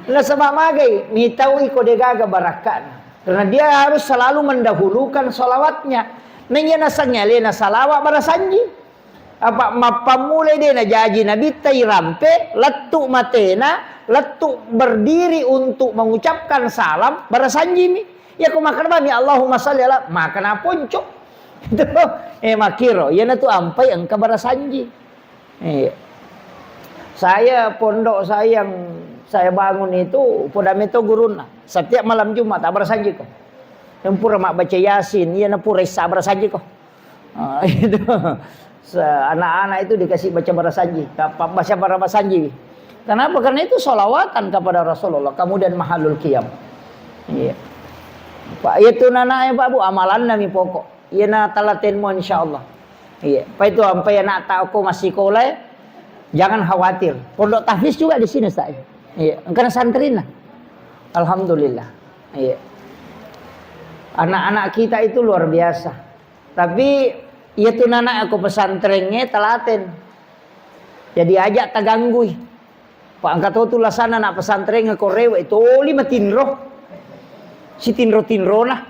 Nasama magay, mitaw iko de gagabarakan. Karena dia harus selalu mendahulukan salawatnya. Nanya nasangyali na salawa barasanji. Apa mapamulay din na jaji nabi tay rampe, latu matena, latu berdiri untuk mengucapkan salam barasanji mi. Ya kumakarba mi Allahumma shalli ala maka na ponco. Itu makiro, ya na tu ampai engka barasanji. Saya pondok saya yang saya bangun itu Podameto Guruna. Setiap malam Jumat barasanji ko. Yang pura mak baca Yasin, ya na pura isa barasanji ko. Itu anak-anak itu dikasih baca barasanji, baca barasanji. Kenapa? Karena itu sholawatan kepada Rasulullah. Kemudian mahalul qiyam. Iya. Pak itu nananya Pak Bu amalan nami pokok. Iya na talatin mo insyaallah. Iya. Pak itu sampai anak aku masih kolai, jangan khawatir. Pondok tahfiz juga di sini saya. Iya. Karena santrin lah. Alhamdulillah. Iya. Anak-anak kita itu luar biasa. Tapi iya tuh nana aku pesantrennya telaten. Jadi ajak taganggui. Pak angkat tu lasana nak pesantren ngakorewe itu lima tinro. Si tinro nah.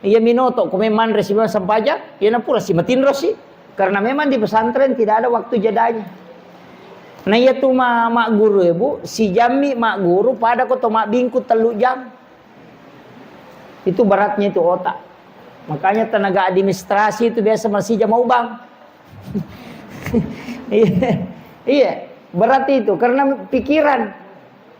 Iya minoto kome mandre si sampaja, iya na pura si matinro sih. Karena memang di pesantren tidak ada waktu jadanya. Nah iya tuh mak guru ya Bu, si jami mak guru pada koto mak bingku telu jam. Itu beratnya itu otak. Makanya tenaga administrasi itu biasa masih jam mau bang. Iya, berat itu karena pikiran.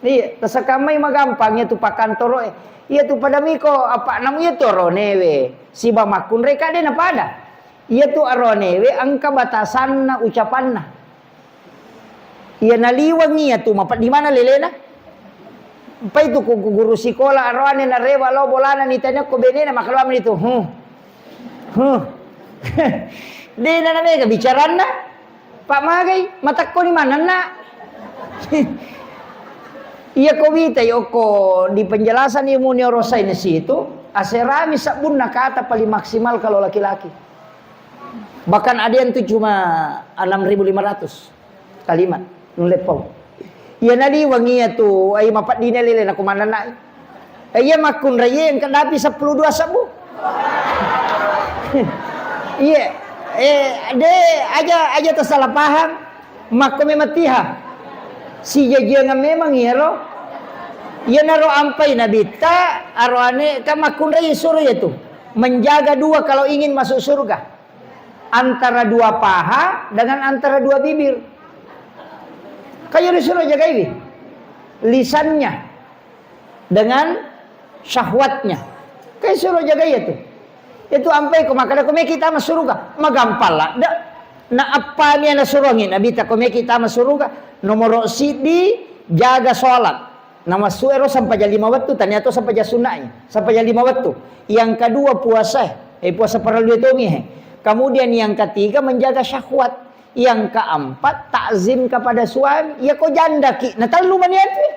Iya, tasakamay magampang itu pak kantor. Iya tuh pada miko apa namanya tuh ronewe. Si bamakun reka dia apa ada? Iya tuh aronewe angka batasan na ucapan na. Iya naliwang niya tuh mapat di mana lelena? Pa itu ku guru sekolah arwane na rewa lo bolana nitanya ko benena makalwa itu. Di na mega bicaran na. Pak Magay, matak ko ni mana na. Iya ko bita yoko di penjelasan ilmu neuroscience itu aserami sabun nakata paling maksimal kalau laki-laki. Bahkan ada yang itu cuma 6.500 kalimat nulepau. Iya nadi wangiya tu ay mapat di nilai na kumana na. Iya makun raya yang kadapi 12 sabu. Iya de aja tersalah paham makko mematiha. Si jaja nga memang iro. Iya naro ampai nabita arwane ka makun raya suruh itu menjaga dua kalau ingin masuk surga. Antara dua paha dengan antara dua bibir. Kayak disuruh jaga ini lisannya dengan syahwatnya. Kayak suruh jaga itu ampai ko makada ko kita masuk surga magampal lah. Na apa niya nasuruhngin abita ko kita masuk surga nomor sidi jaga salat. Nama suero sampai jam 5 waktu tanya to sampai jam sunnahnya sampai jam 5 waktu. Yang kedua puasa puasa paralel itu kemudian yang ketiga menjaga syahwat. Yang keempat takzim kepada suami. Ya kok janda ki. Nah terlalu maniat ni.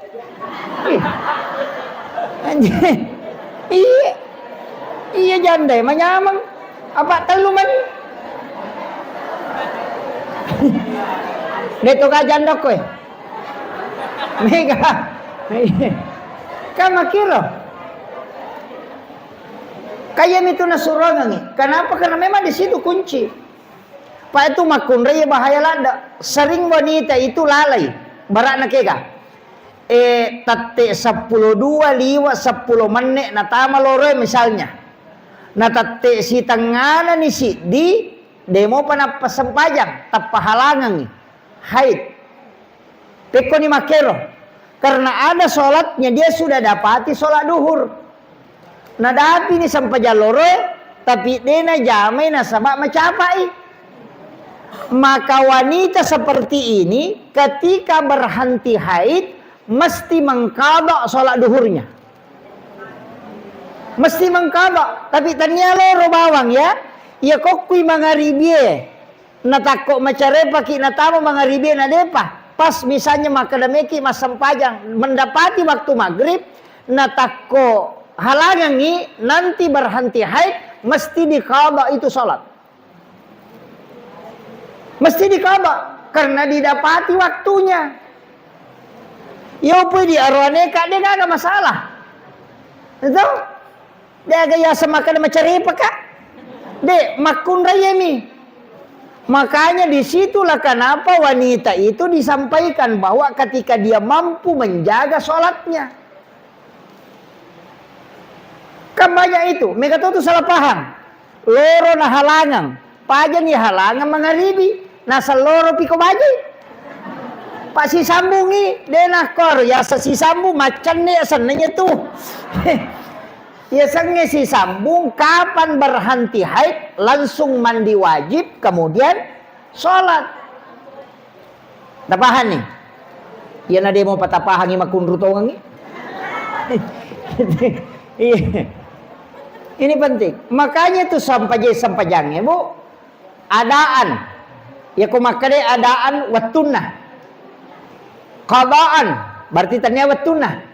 Iya janda manyamang. Apa terlalu mani? Dito ka janda ko Mega. Kama kiro. Kaya itu nasurangan ni. Kenapa? Karena memang di situ kunci. Pak itu makun raya bahaya lada. Sering wanita itu lalai. Barak na kega. Tate 12 liwa 10 menit na tama loroy misalnya. Na tate si tangana ni si di demo pa na pasampajang tapahalangan ni. Haid. Teko ni makero. Karena ada sholatnya dia sudah dapati sholat duhur. Nadapi ni sampaja loroy tapi dia na jamai na sabak macapai. Maka wanita seperti ini ketika berhenti haid mesti mengqadha sholat duhurnya. Mesti mengqadha. Tapi tanya loro bawang ya. Ya kokui mangaribie. Natakok macarepa ki natamo mangaribie na depa. Pas misalnya makadameki masampajang mendapati waktu maghrib natako halangi nanti berhenti haid mesti diqadha itu sholat. Mesti diqadha karena didapati waktunya. Yo pun di arwane kak dia gak ada masalah. Itu dia gaya semakan mencari apa kak? Dek makun raya mi. Makanya disitulah kenapa wanita itu disampaikan bahwa ketika dia mampu menjaga sholatnya. Kan banyak itu. Mereka tuh salah paham. Loro na halangan. Pajan ya halangan mengaribi. Nasa loro piko baji. Pak si sambungi denah kor ya si sambung macan nih senenya tuh. Ya senge si sambung kapan berhenti haid langsung mandi wajib kemudian sholat. Tapahan nih. Ya nade mau patapahangi makun rutongangi. Ini penting. Makanya tuh sampajangnya bu. Adaan. Ya kumakade adaan wattunah. Qadaan berarti tanya wattunah.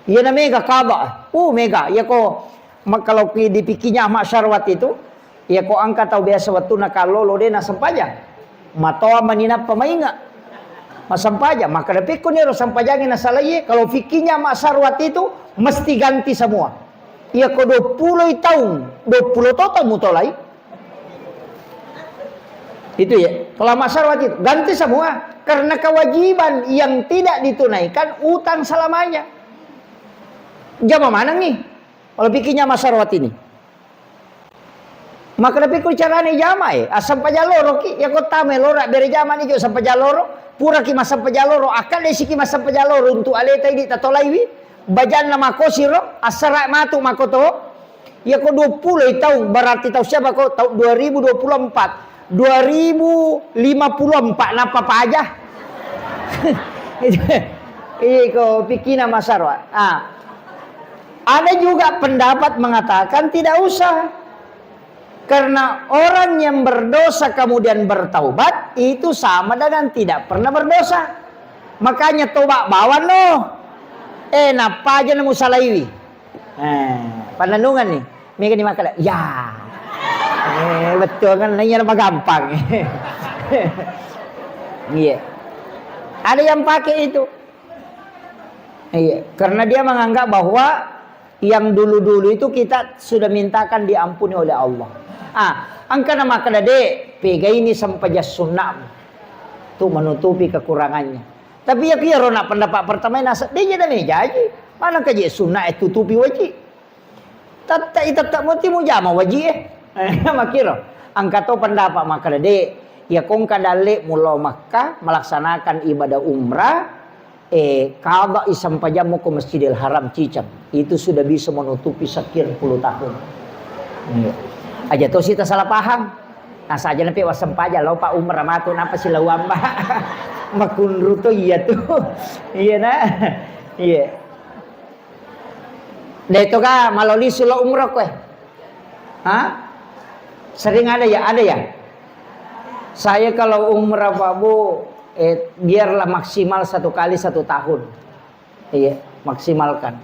Ya namanya qada. Mega. Ya ko kalau dipikinya mak syarwat itu, ya ko angka tahu biasa wattunah kalau lo dena sampajang. Matoa maninap pamainga. Masampajang maka dapik ko nero sampajangin nasalaye kalau fikirnya mak syarwat itu mesti ganti semua. Ya ko 20 tahun, 20 tahun mutolai. Itu ya. Kalau mak syarwat itu ganti semua. Karena kewajiban yang tidak ditunaikan utang selamanya. Jama mana nih? Kalau pikirnya masyarakat ini. Maka lebih ku carane jama asam pajaloro ki ya kota melora bere jama ni jo asam pajaloro pura ki masam pajaloro akal desi ki masam pajaloro untuk aleta ini tatolaiwi bajan nama kosiro asara matu makoto ya ko 20 tahun berarti tahu siapa ko tahun 2024 2054 napa apa aja. Iko pikirnya masyarakat. Ada juga pendapat mengatakan tidak usah. Karena orang yang berdosa kemudian bertaubat itu sama dengan tidak pernah berdosa. Makanya tobat bawa no. Napa aja nemu salaiwi. Pandanungan nih. Mereka dimakan. Ya. Betul kan nanya nama gampang. Iya. Ada yang pakai itu. Iya, karena dia menganggap bahwa yang dulu-dulu itu kita sudah mintakan diampuni oleh Allah. Angka nama kadade pega ini sampai sunnah. Itu menutupi kekurangannya. Tapi ya kira nak pendapat pertama nasa dia jadi jaji. Mana kaji sunnah itu tutupi wajib. Tak mesti mau jama wajib makira. Angka tu pendapat maka kadade ya kong kadale mula Makkah melaksanakan ibadah umrah kada isam pajamu ke Masjidil Haram Cicang itu sudah bisa menutupi sekian puluh tahun. Aja tuh kita salah paham. Nah saja nanti wasam pajak lo pak umrah matu napa sila wamba makun ruto iya tuh iya nah iya. Dah itu kah maloli sula umrah kue? Sering ada ya? Saya kalau umrah Pak Bu, biarlah maksimal 1 kali 1 tahun. Iya, maksimalkan.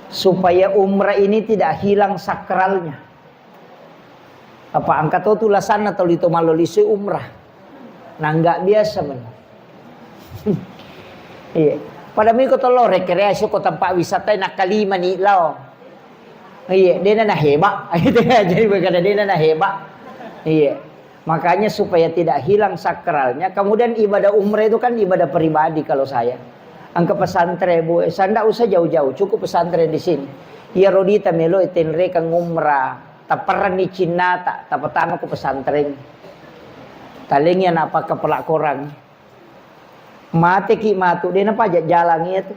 Supaya umrah ini tidak hilang sakralnya. Apa angkat tu tulasan atau itu malolisi umrah. Nah enggak biasa benar. Iya. Pada minggu tolo rekreasi ko tempat wisata nak kalima ni lao. Iya, dia na hebat. Jadi berkata dia na hebat. Iya. Makanya supaya tidak hilang sakralnya. Kemudian ibadah umrah itu kan ibadah pribadi kalau saya. Angka pesantren bu, sanda usah jauh-jauh, cukup pesantren di sini. Ya rodita melo itenre kang umrah. Taparan ni Cina tak pertama ke pesantren. Talingnya apa kepelak korang. Mati ki matu dia napa jalan itu.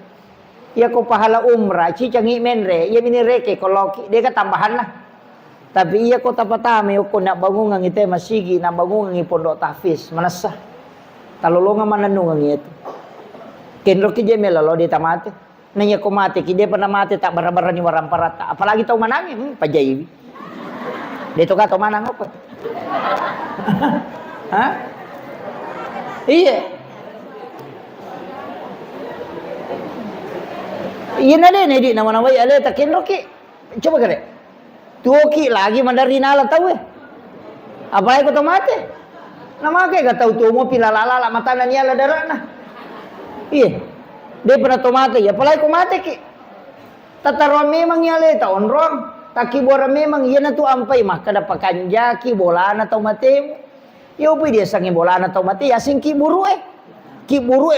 Ya ko pahala umrah cicangi menre, ya mini reke kalau dia kan tambahan lah. Tapi iya kota patame ko nak bangun ngang ite masigi nak bangun ngang pondok tahfiz manasah. Talolongan mananung ngang itu. Kenro ki je melalo di tamate. Nanya ko mati ki dia pernah mati tak bara-bara ni waram parata. Apalagi tau manangi pajaiwi. Dia tu ka tau manang apa? Hah? Iya. Iya nade nih di nama-nama ya le tak kenro ki. Coba kare. Tuoki lagi mandarin ala tahu apalagi kau mati nama ke gak tahu tuh mau pilalala mata nanya ala darah nah iya Dia pernah tomate ya, palai ko mate ki. Tataron memang yale ta onrong. Taki bora memang iya na tu ampai mah kada pakanjaki bola na tau mate. Yo pi dia sangi bola na tau mate ya sing ki buru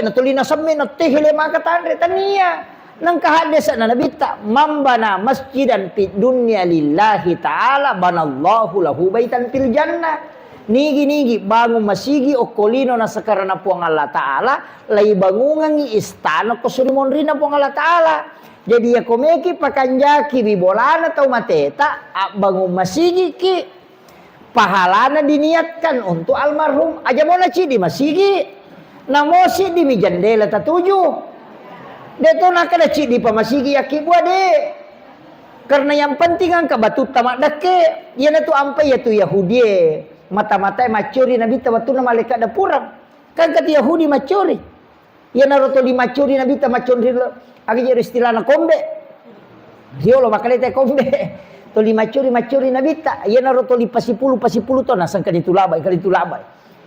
na tulina samme na tehile maka tandre tania. Nang kahadesa na nabita mambana masjidan fid dunya lillahi ta'ala banallahu lahu baitan fil jannah. Nigi bangun masigi o kolino na sakarana puang Allah Ta'ala lai bangungan istana ko surimon rina puang Allah Ta'ala. Jadi ya komeki pakanjaki bibolana tau mateta bangun masigi ki pahalana diniatkan untuk almarhum aja mau ci di masigi namosi di mijandela tatuju. Deto nak kada ci di pamasigi yaki buat deh. Karena yang penting ang kabatut tamak dake. Yana tu ampai ya tu Yahudi. Mata-mata macuri nabi tabatu na malaikat da purang. Kan kata Yahudi macuri. Yana roto di macuri nabi ta macuri agi jadi istilah na kombe. Dio lo makalete kombe. To li macuri nabi ta. Yana roto li pasipulu to nasang kaditulabai.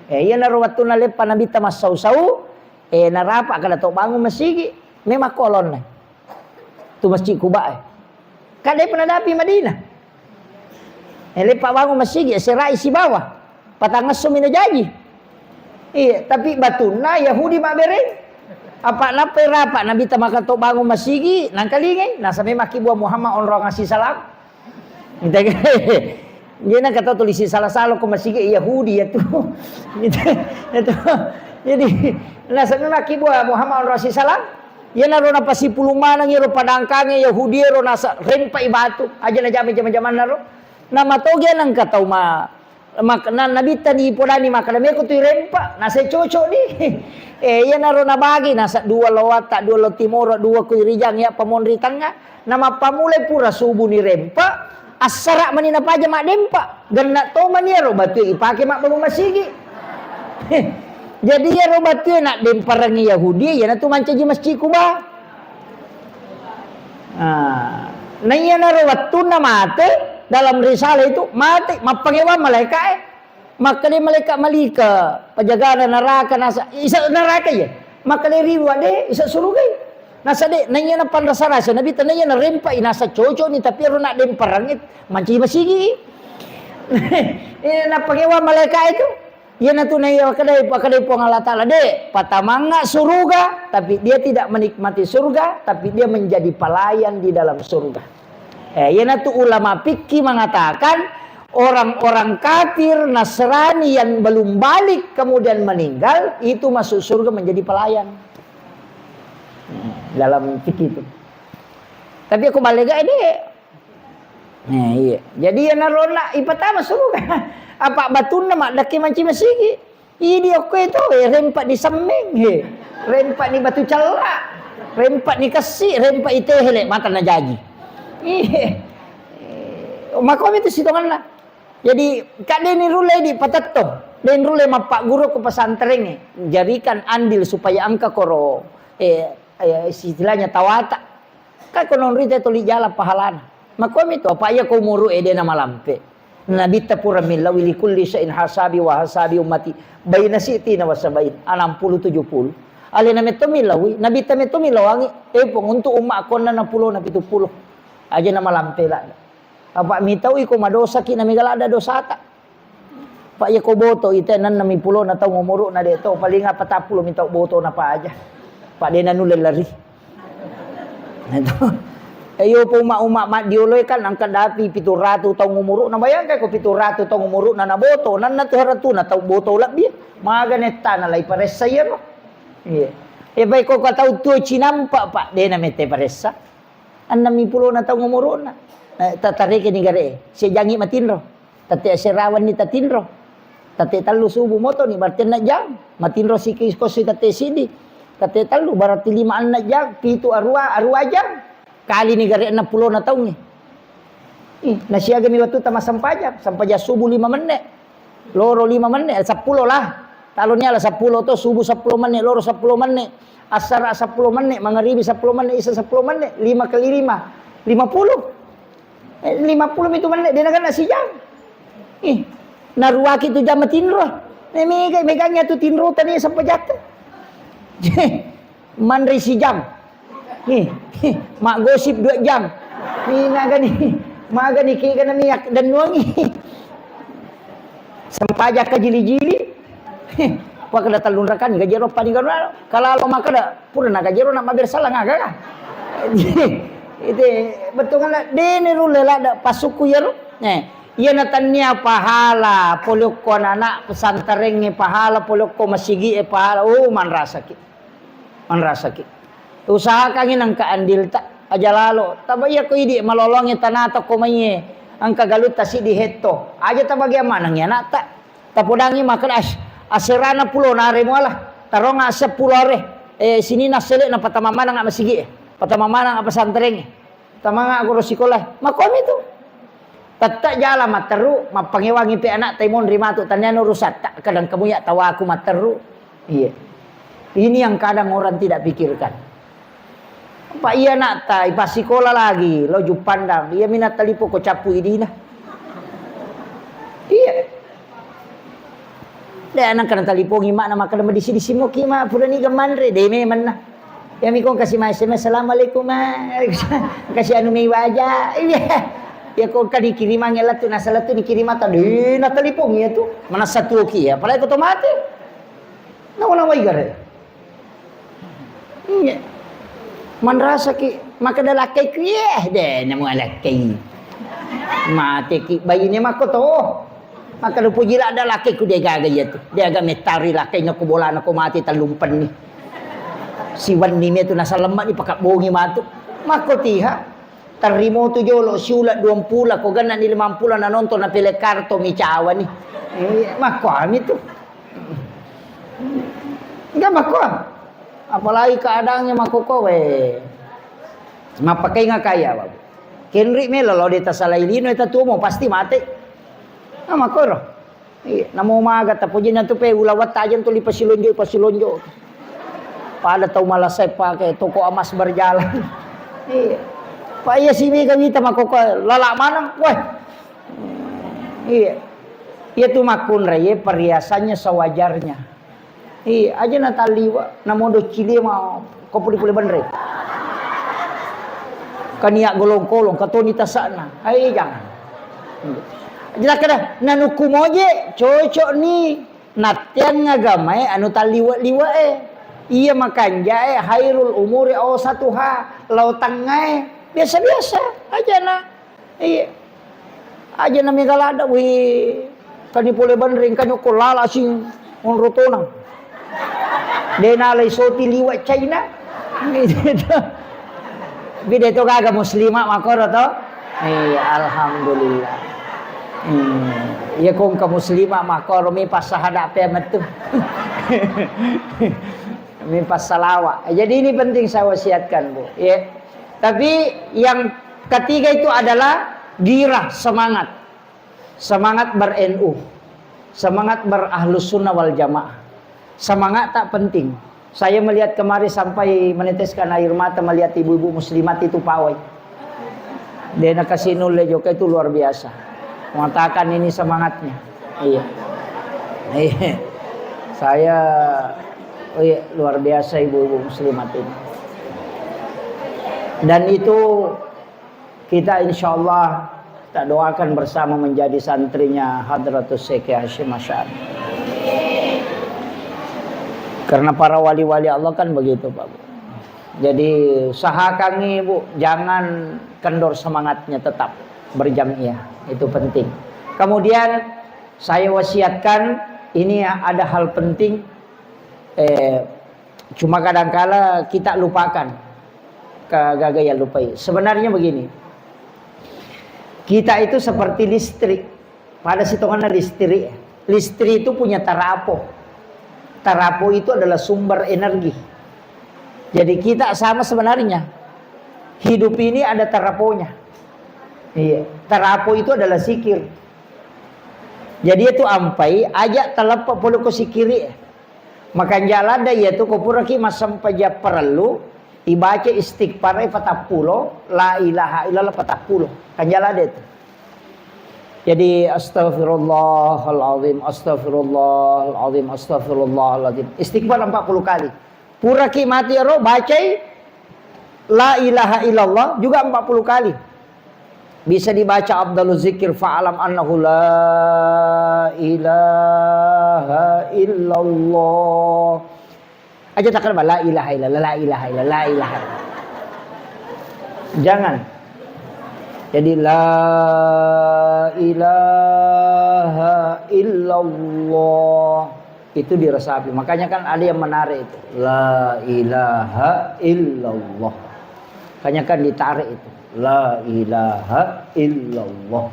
Yana roto na lepa nabi ta masau-sau. Narapa kada to bangun masigi. Memang kolon tu masjid Kuba kan dia pernah dapi Madinah lepak bangun masjid serai si bawah patangas sumina jaji iya tapi batuna Yahudi mak bereng apa nape rapak nabi tamaka to bangun masjid nang kalingai nasa memang buah Muhammad onrong ngasih salam dia nak kata tulis salah-salah ke masjid Yahudi itu jadi nasa memang buah Muhammad onrong ngasih salam. Yana ro na pasipulu manang iro padangkange Yahudi ro nasa rempa ibatu aja na jaman naro na matoge nang katau ma makna nabita ni podani makana me ko tu rempa nasa cocok ni yana ro na bagi nasa dua lowata dua lo timoro dua ku rijang ya pamonri tanga nama pamulai pura subuh ni rempa asara manina paja mak dempa ganna to maniero batu ipake mak bangun masigi. Jadi ya robat tu nak demparangi Yahudi ya na tu mancaji masjid Kuba. Nah iya na robat tu na mate dalam risalah itu mate mapangewa malaikat maka dia malaikat malika penjagaan neraka nasa isa neraka ya maka dia riwa de isa surga nasa de nanya na pandasarasa nabi tananya na rempa inasa coco ni tapi ro nak demparangit mancaji masjid. Ini na pangewa malaikat itu. Ya na tunai kadai puang Allah Ta'ala deh patamanga surga tapi dia tidak menikmati surga tapi dia menjadi pelayan di dalam surga. Ya na tu ulama fikih mengatakan orang-orang kafir Nasrani yang belum balik kemudian meninggal itu masuk surga menjadi pelayan. Dalam fikih itu. Tapi aku balik ini. Nah, iya. Jadi ya na rona ipatama surga. Apa batuna mak daki manci masigi. Ini oke itu rempak di semeng rempak ni batu celak, rempak ni kasih, rempak itu hele mata na jaji. Makom itu sitongan lah. Jadi kak deni rule di patato, den rule mapak guru ke pesantren ni, jadikan andil supaya angka koro istilahnya tawata. Kak konon rite tuli jala pahalana. Makom itu apa ya kau muru ede nama lampe. Nabi tapura milla wili kulli syai'in hasabi wa hasabi ummati baina sitina wa sabain 60 70 ale na meto milawi nabi ta meto milawangi pong untuk umat kon na 60 na 70 aja na malampela apa mitaw iko madosa ki na migala ada dosa ta pa ya ko boto itenan na 10 na taw ngumuro na deto palinga 40 mitaw boto na pa aja pa de na nulalari ito. Ayo po umak diuloy kan ang kadapi 700 taong umuro na bayang kay ko 700 taong umuro na naboto nan natuharatu na taong boto labi maganeta na lay pares sayo iya bay ko kataw tu chinampa pa de na mete paresa an 60 na taong umuro na tatari kini gare si jangi matinro tati asirawan ni tatinro tati talu subu moto ni berarti na jang matinro si kisko si tati sidi tati talu berarti 5 na jang pitu arua jang kali ni gari 60 na taong ni. Nasiaga mi waktu tama sampaja subuh 5 menit. Loro 5 menit, 10 lah. Talonnya lah 10 to subuh 10 menit, loro 10 menit. Asar 10 menit, magharibi 10 menit, isya 10 menit, 5 kali 5, 50. 50 itu menit dia nak nasi jam. Naruaki tu jam tinro. Meganya tu tinro tani sampai jatuh. Mandri si jam. Nih, mak gosip 2 jam. Nih maga nih kaya na miyak dan nuangi. Sampaja ka jili-jili. Wah kada talunrakan gajero paningaro. Kalau maka da pura na gajero na mabersalang aga ka. Itu betul kan dene rulela da pasuku ya ro. Iya natanya pahala polok ko anak pesantren pahala polok ko masigi pahala man rasaki. Usaha kangin ang kaandil ta aja lalo. Tabaya ko idi malolongi tanata ko maye ang kagalut ta si di hetto. Aja ta bagaimana nya nata. Tapudangi makan asirana pulo nare mo lah. Tarong asa pulo re. Sini nasele na patamamana nga masigi. Patamamana nga pesantren. Tamanga guru sekolah. Makomi tu. Tatak jala materu mapangiwangi pe anak taimon rimatu tanya urusat tak kadang kamu ya tawa aku materu. Iya. Ini yang kadang orang tidak pikirkan. Pak iya nak tai pas sekolah lagi loju pandang iya minat talipo ko capu idina. Iya. Dia anak kan talipo ngima nama kada di sini simo kima pura ni gamandre de meman na. Ya mi kong kasih SMS assalamualaikum kasih anu mi wajah. Iya. Ya kau kan dikiriman ya tu nasalah tu dikirim tadi na telepon ya tu mana satu ki ya padahal kau mati na wala way gare iya man rasa ki maka dalakay ki de na mo alakay mati ki bayi ni mako to maka lu pujila dalakay ku de gagay ya tu dia aga metari lakay na ko bola na ko mati talumpan ni siwan ni me tu nasa lemak ni pakak bongi matu mako tiha tarimo tu jolo siulat 20 ko gana ni 50 na nonton na pile karto mi cawa ni. Makwami tu. Enggak makwam. Apalagi keadaannya makoko we. Mapakai nga kaya babu. Kenri me lo de tasalailino eta tumo pasti mati. Ah makoro. Namo maga tapujin na tu pe ulawat tajan tu li pasilonjo. Pada tau malasay pa kay toko amas berjalan. Iya. Pak iya sini kami ta makoko lala manang weh. Iya. Iya tu makun raya perhiasannya sewajarnya. Iya aja na taliwa na modo cili mau ko puli-puli bandre. Kaniya golong-kolong katoni tasana. Ai jangan. Jelas kada nanuku moje cocok ni natyan ngagamay anu taliwa-liwa Iya makanja hairul umuri awsatuha lautang ngae. Biasa-biasa aja na. Iya. Aja na migalada wi kani pule bandring kanyo ko lala sing on rotona. Dena lay soti liwat China. Gitu. Bida to kaga muslima makoro to. Alhamdulillah. Ya kung ka muslima makoro mi pasahada pe metu. Mi pasalawa. Jadi ini penting saya wasiatkan, Bu. Ya. Tapi yang ketiga itu adalah girah, semangat. Semangat ber-NU. Semangat berahlus sunnah wal jamaah. Semangat tak penting. Saya melihat kemarin sampai meneteskan air mata melihat ibu-ibu muslimat itu pawai. Dia nak kasih nule juga itu luar biasa. Mengatakan ini semangatnya. Iya. Saya luar biasa ibu-ibu muslimat ini. Dan itu kita insya Allah kita doakan bersama menjadi santrinya Hadratus Syekh Hasyim Asy'ari. Karena para wali-wali Allah kan begitu Pak Bu. Jadi usahakan nih Bu, jangan kendor semangatnya, tetap berjamiah, itu penting. Kemudian saya wasiatkan ini ada hal penting, cuma kadangkala kita lupakan. Kagaya lupai. Sebenarnya begini. Kita itu seperti listrik. Pada situngan listrik. Listrik itu punya tarapo. Tarapo itu adalah sumber energi. Jadi kita sama sebenarnya. Hidup ini ada taraponya. Iya. Tarapo itu adalah sikir. Jadi itu ampai ajak telepak puluh ke sikiri. Makan jalan dah yaitu kopuraki masam paja perlu. Dibaca istighfar 40, la ilaha illallah 40. Kan jalan itu. Jadi astagfirullahalazim, astagfirullahalazim, astagfirullahalazim. Istighfar 40 kali. Pura ki mati ro bacai la ilaha illallah juga 40 kali. Bisa dibaca afdaluz zikir fa'alam annahu la ilaha illallah. Aja takkan la ilaha illallah, la ilaha illallah, la ilaha illallah. Jangan. Jadi la ilaha illallah itu diresapi. Makanya kan ada yang menarik itu. La ilaha illallah. Makanya kan ditarik itu. La ilaha illallah.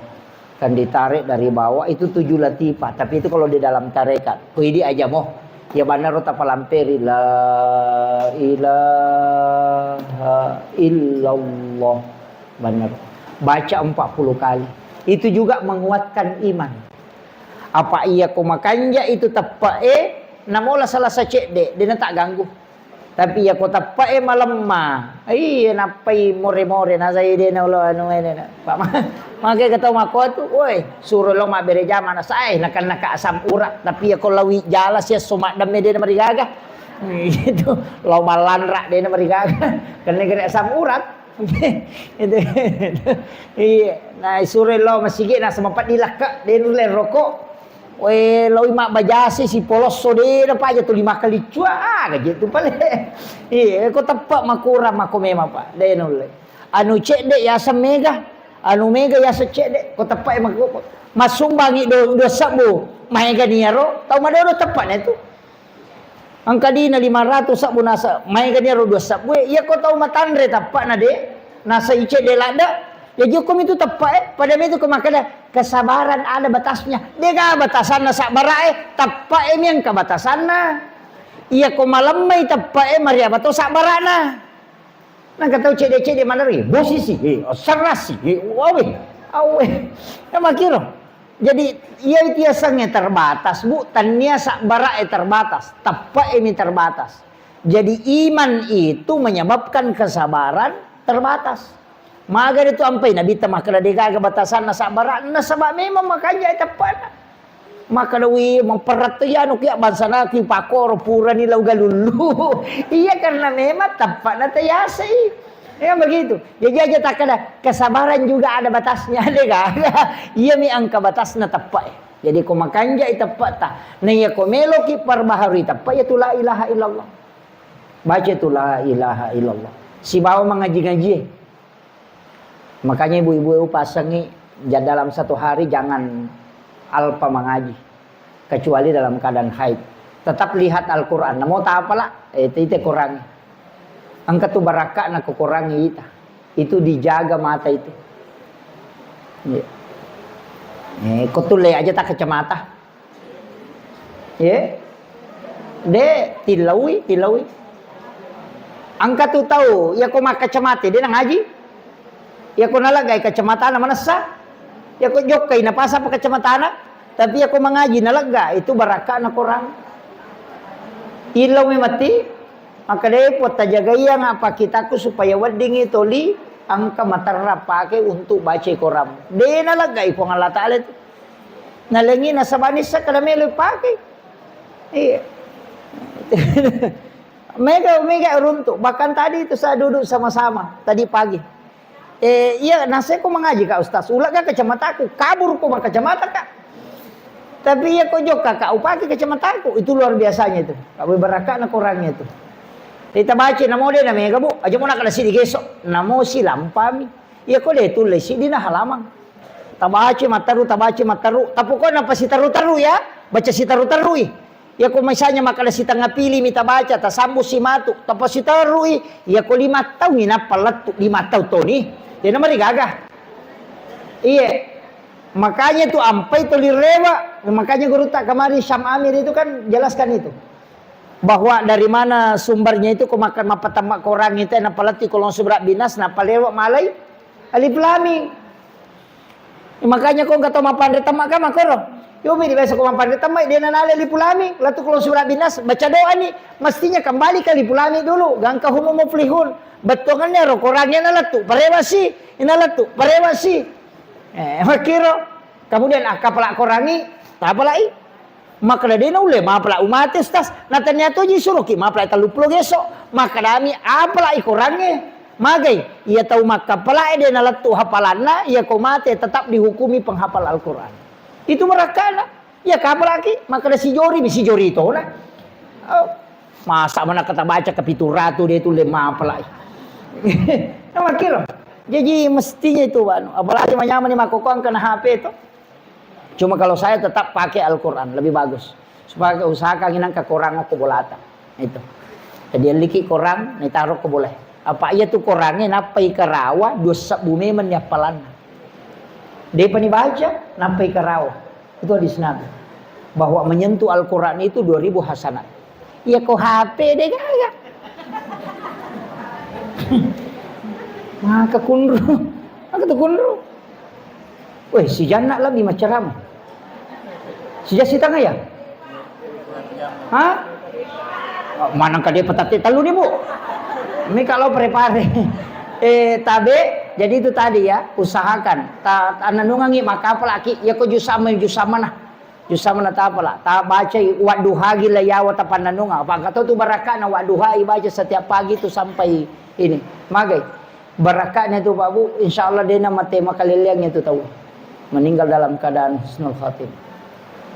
Kan ditarik dari bawah itu 7 latifah. Tapi itu kalau di dalam tarekat. Kuidi aja moh. Ya benar rota palamperi. La ilaha illallah. Benar. Baca 40 kali. Itu juga menguatkan iman. Apa iya ko makanja itu tepa namola salah sacek de. Dia tak ganggu. Tapi ya kota pa malam ma. Iya napai more-more na saya dia na ulo anu ini na. Pak makai kata mako tu, woi suruh lo mak bereja mana saya nak asam urat. Tapi ya kalau lawi jalas ya sumak dam dia na marigaga. Gitu. Lo malanrak dia na marigaga. Kena kena asam urat. Itu. Iya, nah suruh lo masih na sempat dilakak dia nulen rokok. Weh, lo mak bajasi si polos so de apa aja tu 5 kali cua gaji tu pale. Iya, ko tepak makura mako memang pak. De nule. Anu cek de ya semega. Anu mega ya secek de ko tepak mako. Masumbangi do sabu. Maiga niaro, tau madoro tepak na tu. Angka dina 500 sabu nasa. Maiga niaro 2 sabu. Ya ko tau matandre tepak na de. Nasa icek de lada. Ya hukum itu tepat pada itu kemakanya kesabaran ada batasnya. Dia ka batasan sak bara tepat yang ka batasanna. Iya ko malamai tepat maria bato sak barana. Nang katau cede-cede mana ri? Bosisi, serasi, awe. Ya makiro. Jadi ia tiasanya terbatas, bu tania sak bara terbatas, tepat ini terbatas. Jadi iman itu menyebabkan kesabaran terbatas. Magar itu ampai nabi tamah kada dega batasan nasa barat nasaba memang makanya tepat. Maka dawi memperat ya anu kia bansana ki pakor pura ni lau galulu. Iya karena memang tepat na tayasi. Ya begitu. Jadi aja tak ada kesabaran juga ada batasnya dega. Iya mi angka batasna tepat. Jadi ko makanja tepat ta. Nah ya ko melo ki parbaharui tepat ya tu la ilaha illallah. Baca tu la ilaha illallah. Si bawa mengaji-ngaji. Makanya ibu-ibu pasangi dalam satu hari jangan alpa mengaji kecuali dalam keadaan haid. Tetap lihat Al-Quran. Mau tak apalah itu kurangi. Angkat tu barakah nak kurangi itu. Itu dijaga mata itu. Kau tulai aja tak kacamata. Ya, tilawi. Angkat tu tahu ya kau mak kacamata dia nang ngaji. Ya ko nalagay kacamata na manasa. Ya ko jokay napasa pa kacamata na. Tapi ako mengaji nalaga itu baraka na kurang. Ilaw may mati. Maka dapat tajagaya nga apa kita ko supaya wading ito li ang kamatarap pakai untuk baca Quran. De nalagay po nga Allah Ta'ala itu. Nalangi na sa banis sa kalamelo pakai. Iya. Mega runtuh. Bahkan tadi itu saya duduk sama-sama tadi pagi. Iya, nasi ko mengaji kak Ustaz. Ulah ka kacamata aku, kabur ko mak kacamata kak. Tapi ya ko jok kakak upaki kacamata aku. Itu luar biasanya itu. Kabe baraka na kurangnya itu. Kita baca namo dia na mega bu. Aja mo na kada sidi gesok. Namo silampami. Iya ko de tulis sidi na halamang. Tabaci mataru. Tapu ko na pa si taru ya. Baca si taru. Ya ko misalnya makala si tanga pili mita baca tasambu si matu. Tapos si taru ya ko 5 tahun ina palat 5 tahun to ni. Dia nama digagah. Iya. Makanya tu ampai tu lirewa. Makanya guru tak kemari Syam Amir itu kan jelaskan itu. Bahwa dari mana sumbernya itu kau makan mapatamak korang itu na palati kolong subrak binas na palewa malai alif lam. Makanya kau enggak tahu mapan tamak ka makoro. Yo mi di besok mapan tamak dia na alif lam. Latu kolong subrak binas baca doa ni mestinya kembali ke alif lam dulu. Gangka humu muflihun. Betongannya ro korangnya nalatu parewasi inalatu parewasi makiro kemudian akapala korangi tapalai Maka dia ule mapala umates tas natanya tu ji suruh ki mapala taluplo geso maka dami apala ikurange magai ia tahu maka pala dia nalatu hafalanna ia ko mate tetap dihukumi penghafal Al-Qur'an itu merakana ya kapala ki maka ada si jori itu nah masa mana kata baca kepituratu dia tu le mapala nama kira jadi mestinya itu apalagi manyaman ni makokong kena HP itu. Cuma kalau saya tetap pakai Al-Quran lebih bagus. Supaya usahakan inang kekurangan ko bolata. Itu. Jadi liki korang ni taruh ko boleh. Apa iya tu korangnya napai karawa dosa bumi menyapalan. Dia baca napai karawa. Itu hadis Nabi. Bahwa menyentuh Al-Quran itu 2000 hasanat. Iya ko HP deh kagak. Maka kunru. Maka tu kunru. Weh si jana lebih macam sejak si tengah ya? Hah? Mana dia petati telu nih bu? Ini kalau prepare tabe jadi itu tadi ya usahakan tananungangi maka apalagi ya ko jusama nah jusama ta apalah ta baca waduha gila ya wata pananunga apa kata tu barakana waduha baca setiap pagi tu sampai ini magai barakanya tu Pak Bu insyaallah dia nama tema kaliliangnya tu tahu meninggal dalam keadaan husnul khatimah.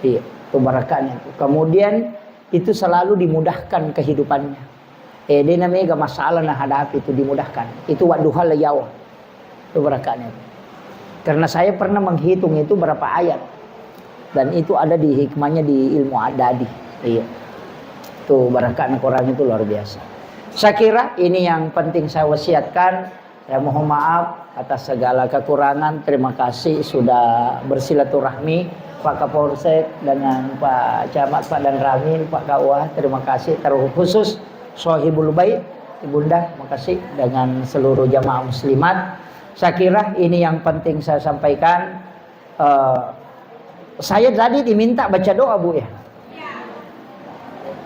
Iya, itu barakahnya. Kemudian itu selalu dimudahkan kehidupannya. Dia namanya gak masalah nah hadapi itu dimudahkan. Itu waduha layawa. Itu barakahnya. Karena saya pernah menghitung itu berapa ayat. Dan itu ada di hikmahnya di ilmu adadi. Iya. Itu barakahnya Quran itu luar biasa. Saya kira ini yang penting saya wasiatkan. Saya mohon maaf atas segala kekurangan. Terima kasih sudah bersilaturahmi Pak Kapolsek dengan Pak Camat, Pak Dan Ramil, Pak Kawah. Terima kasih terkhusus Sohibul Bait, Ibunda, makasih dengan seluruh jamaah muslimat. Saya kira ini yang penting saya sampaikan. Saya tadi diminta baca doa Bu ya.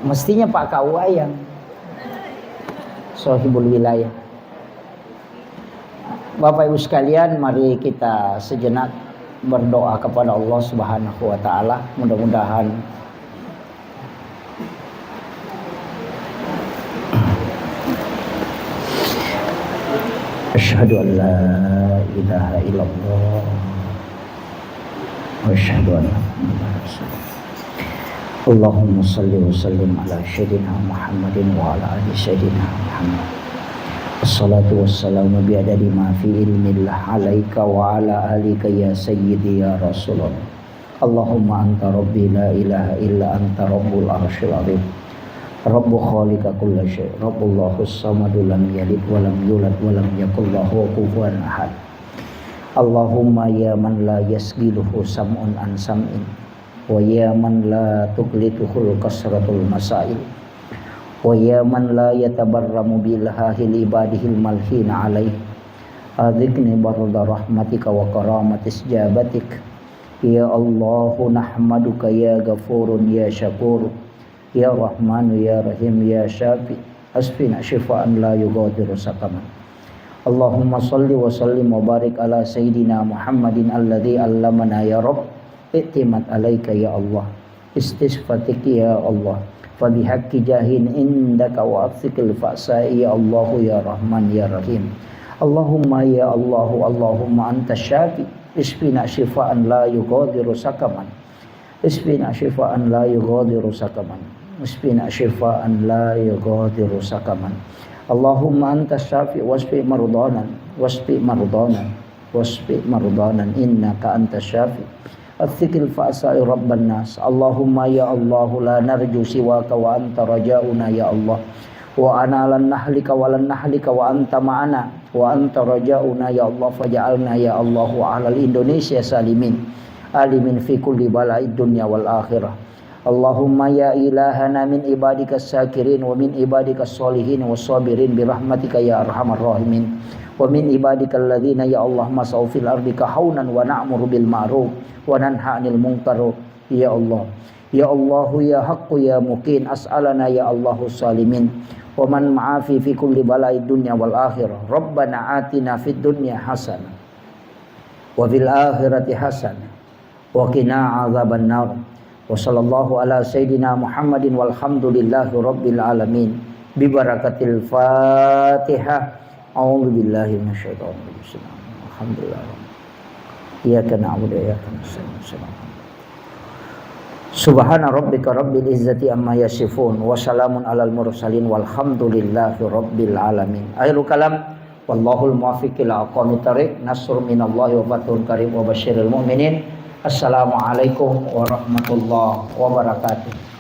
Mestinya Pak Kawah yang Sohibul Wilayah. Bapak Ibu sekalian, mari kita sejenak berdoa kepada Allah Subhanahu wa taala. Mudah-mudahan asyhadu an la ilaha illallah wa asyhadu anna Muhammadar Rasulullah. Allahumma shalli wa sallim ala sayyidina Muhammadin wa ala ali sayyidina Muhammad. Assalatu wassalamu biadadi ma fi ilmillah alaika wa ala alika ya sayyidi ya Rasulullah. Allahumma anta rabbi la ilaha illa anta rabbul arsyil azim. Rabbu khaliqa kulla syai'. Rabbullahu samadu lam yalid wa lam yulad wa lam yakul lahu kufuwan ahad. Allahumma ya man la yasgiluhu sam'un an sam'in wa ya man la tuqlituhul kasratul masail. Wa ya man la yatabarramu bilhahil ibadihil malhina alaih adhikni barda rahmatika wa karamatis jabatik. Ya Allahu nahmaduka ya ghafurun ya syakur ya rahmanu ya rahim ya syafi asfina syifaan la yughadiru saqaman. Allahumma salli wa sallim wa barik ala sayyidina Muhammadin alladhi allamana ya Rabb i'timad alaika ya Allah istisfatik ya Allah fabihaqqi jahin indaka wa afsikil fa'sai ya Allahu ya Rahman ya Rahim. Allahumma ya Allahu Allahumma anta syafi isfina syifaan la yughadiru saqaman isfina syifaan la yughadiru saqaman isfina syifaan la yughadiru saqaman. Allahumma anta syafi wasfi mardanan wasfi mardanan wasfi mardanan innaka anta syafi Atsikil fa'asai rabban nas. Allahumma ya Allah la narju siwaka wa anta raja'una ya Allah. Wa ana lan nahlika wa lan nahlika wa anta ma'ana wa anta raja'una ya Allah faj'alna ya Allah wa alal Indonesia salimin alimin fi kulli bala'id dunya wal akhirah. Allahumma ya ilahana min ibadikas syakirin wa min ibadikas solihin was sabirin birahmatika ya arhamar rahimin. Wa min ibadikal ladzina ya Allah masau fil ardi kahaunan wa na'muru bil ma'ruf wa nanha 'anil munkar ya Allah. Ya Allah ya haqqu ya muqin as'alana ya Allahu salimin wa man ma'afi fi kulli bala'id dunya wal akhirah. Rabbana atina fid dunya hasanah wa fil akhirati hasanah wa qina 'adzaban nar. Wa sallallahu ala sayyidina Muhammadin walhamdulillahi rabbil alamin. Bi barakatil Fatihah. A'udzu billahi minasyaitonir rajim. Alhamdulillah. Iyyaka na'budu wa iyyaka nasta'in. Subhana rabbika rabbil izzati amma yasifun wa salamun alal mursalin walhamdulillahi rabbil alamin. Akhirul kalam wallahul muwaffiq ila aqwamit thariq. Nasrun minallahi wa fathun qarib wa basyiril mu'minin. Assalamualaikum warahmatullahi wabarakatuh.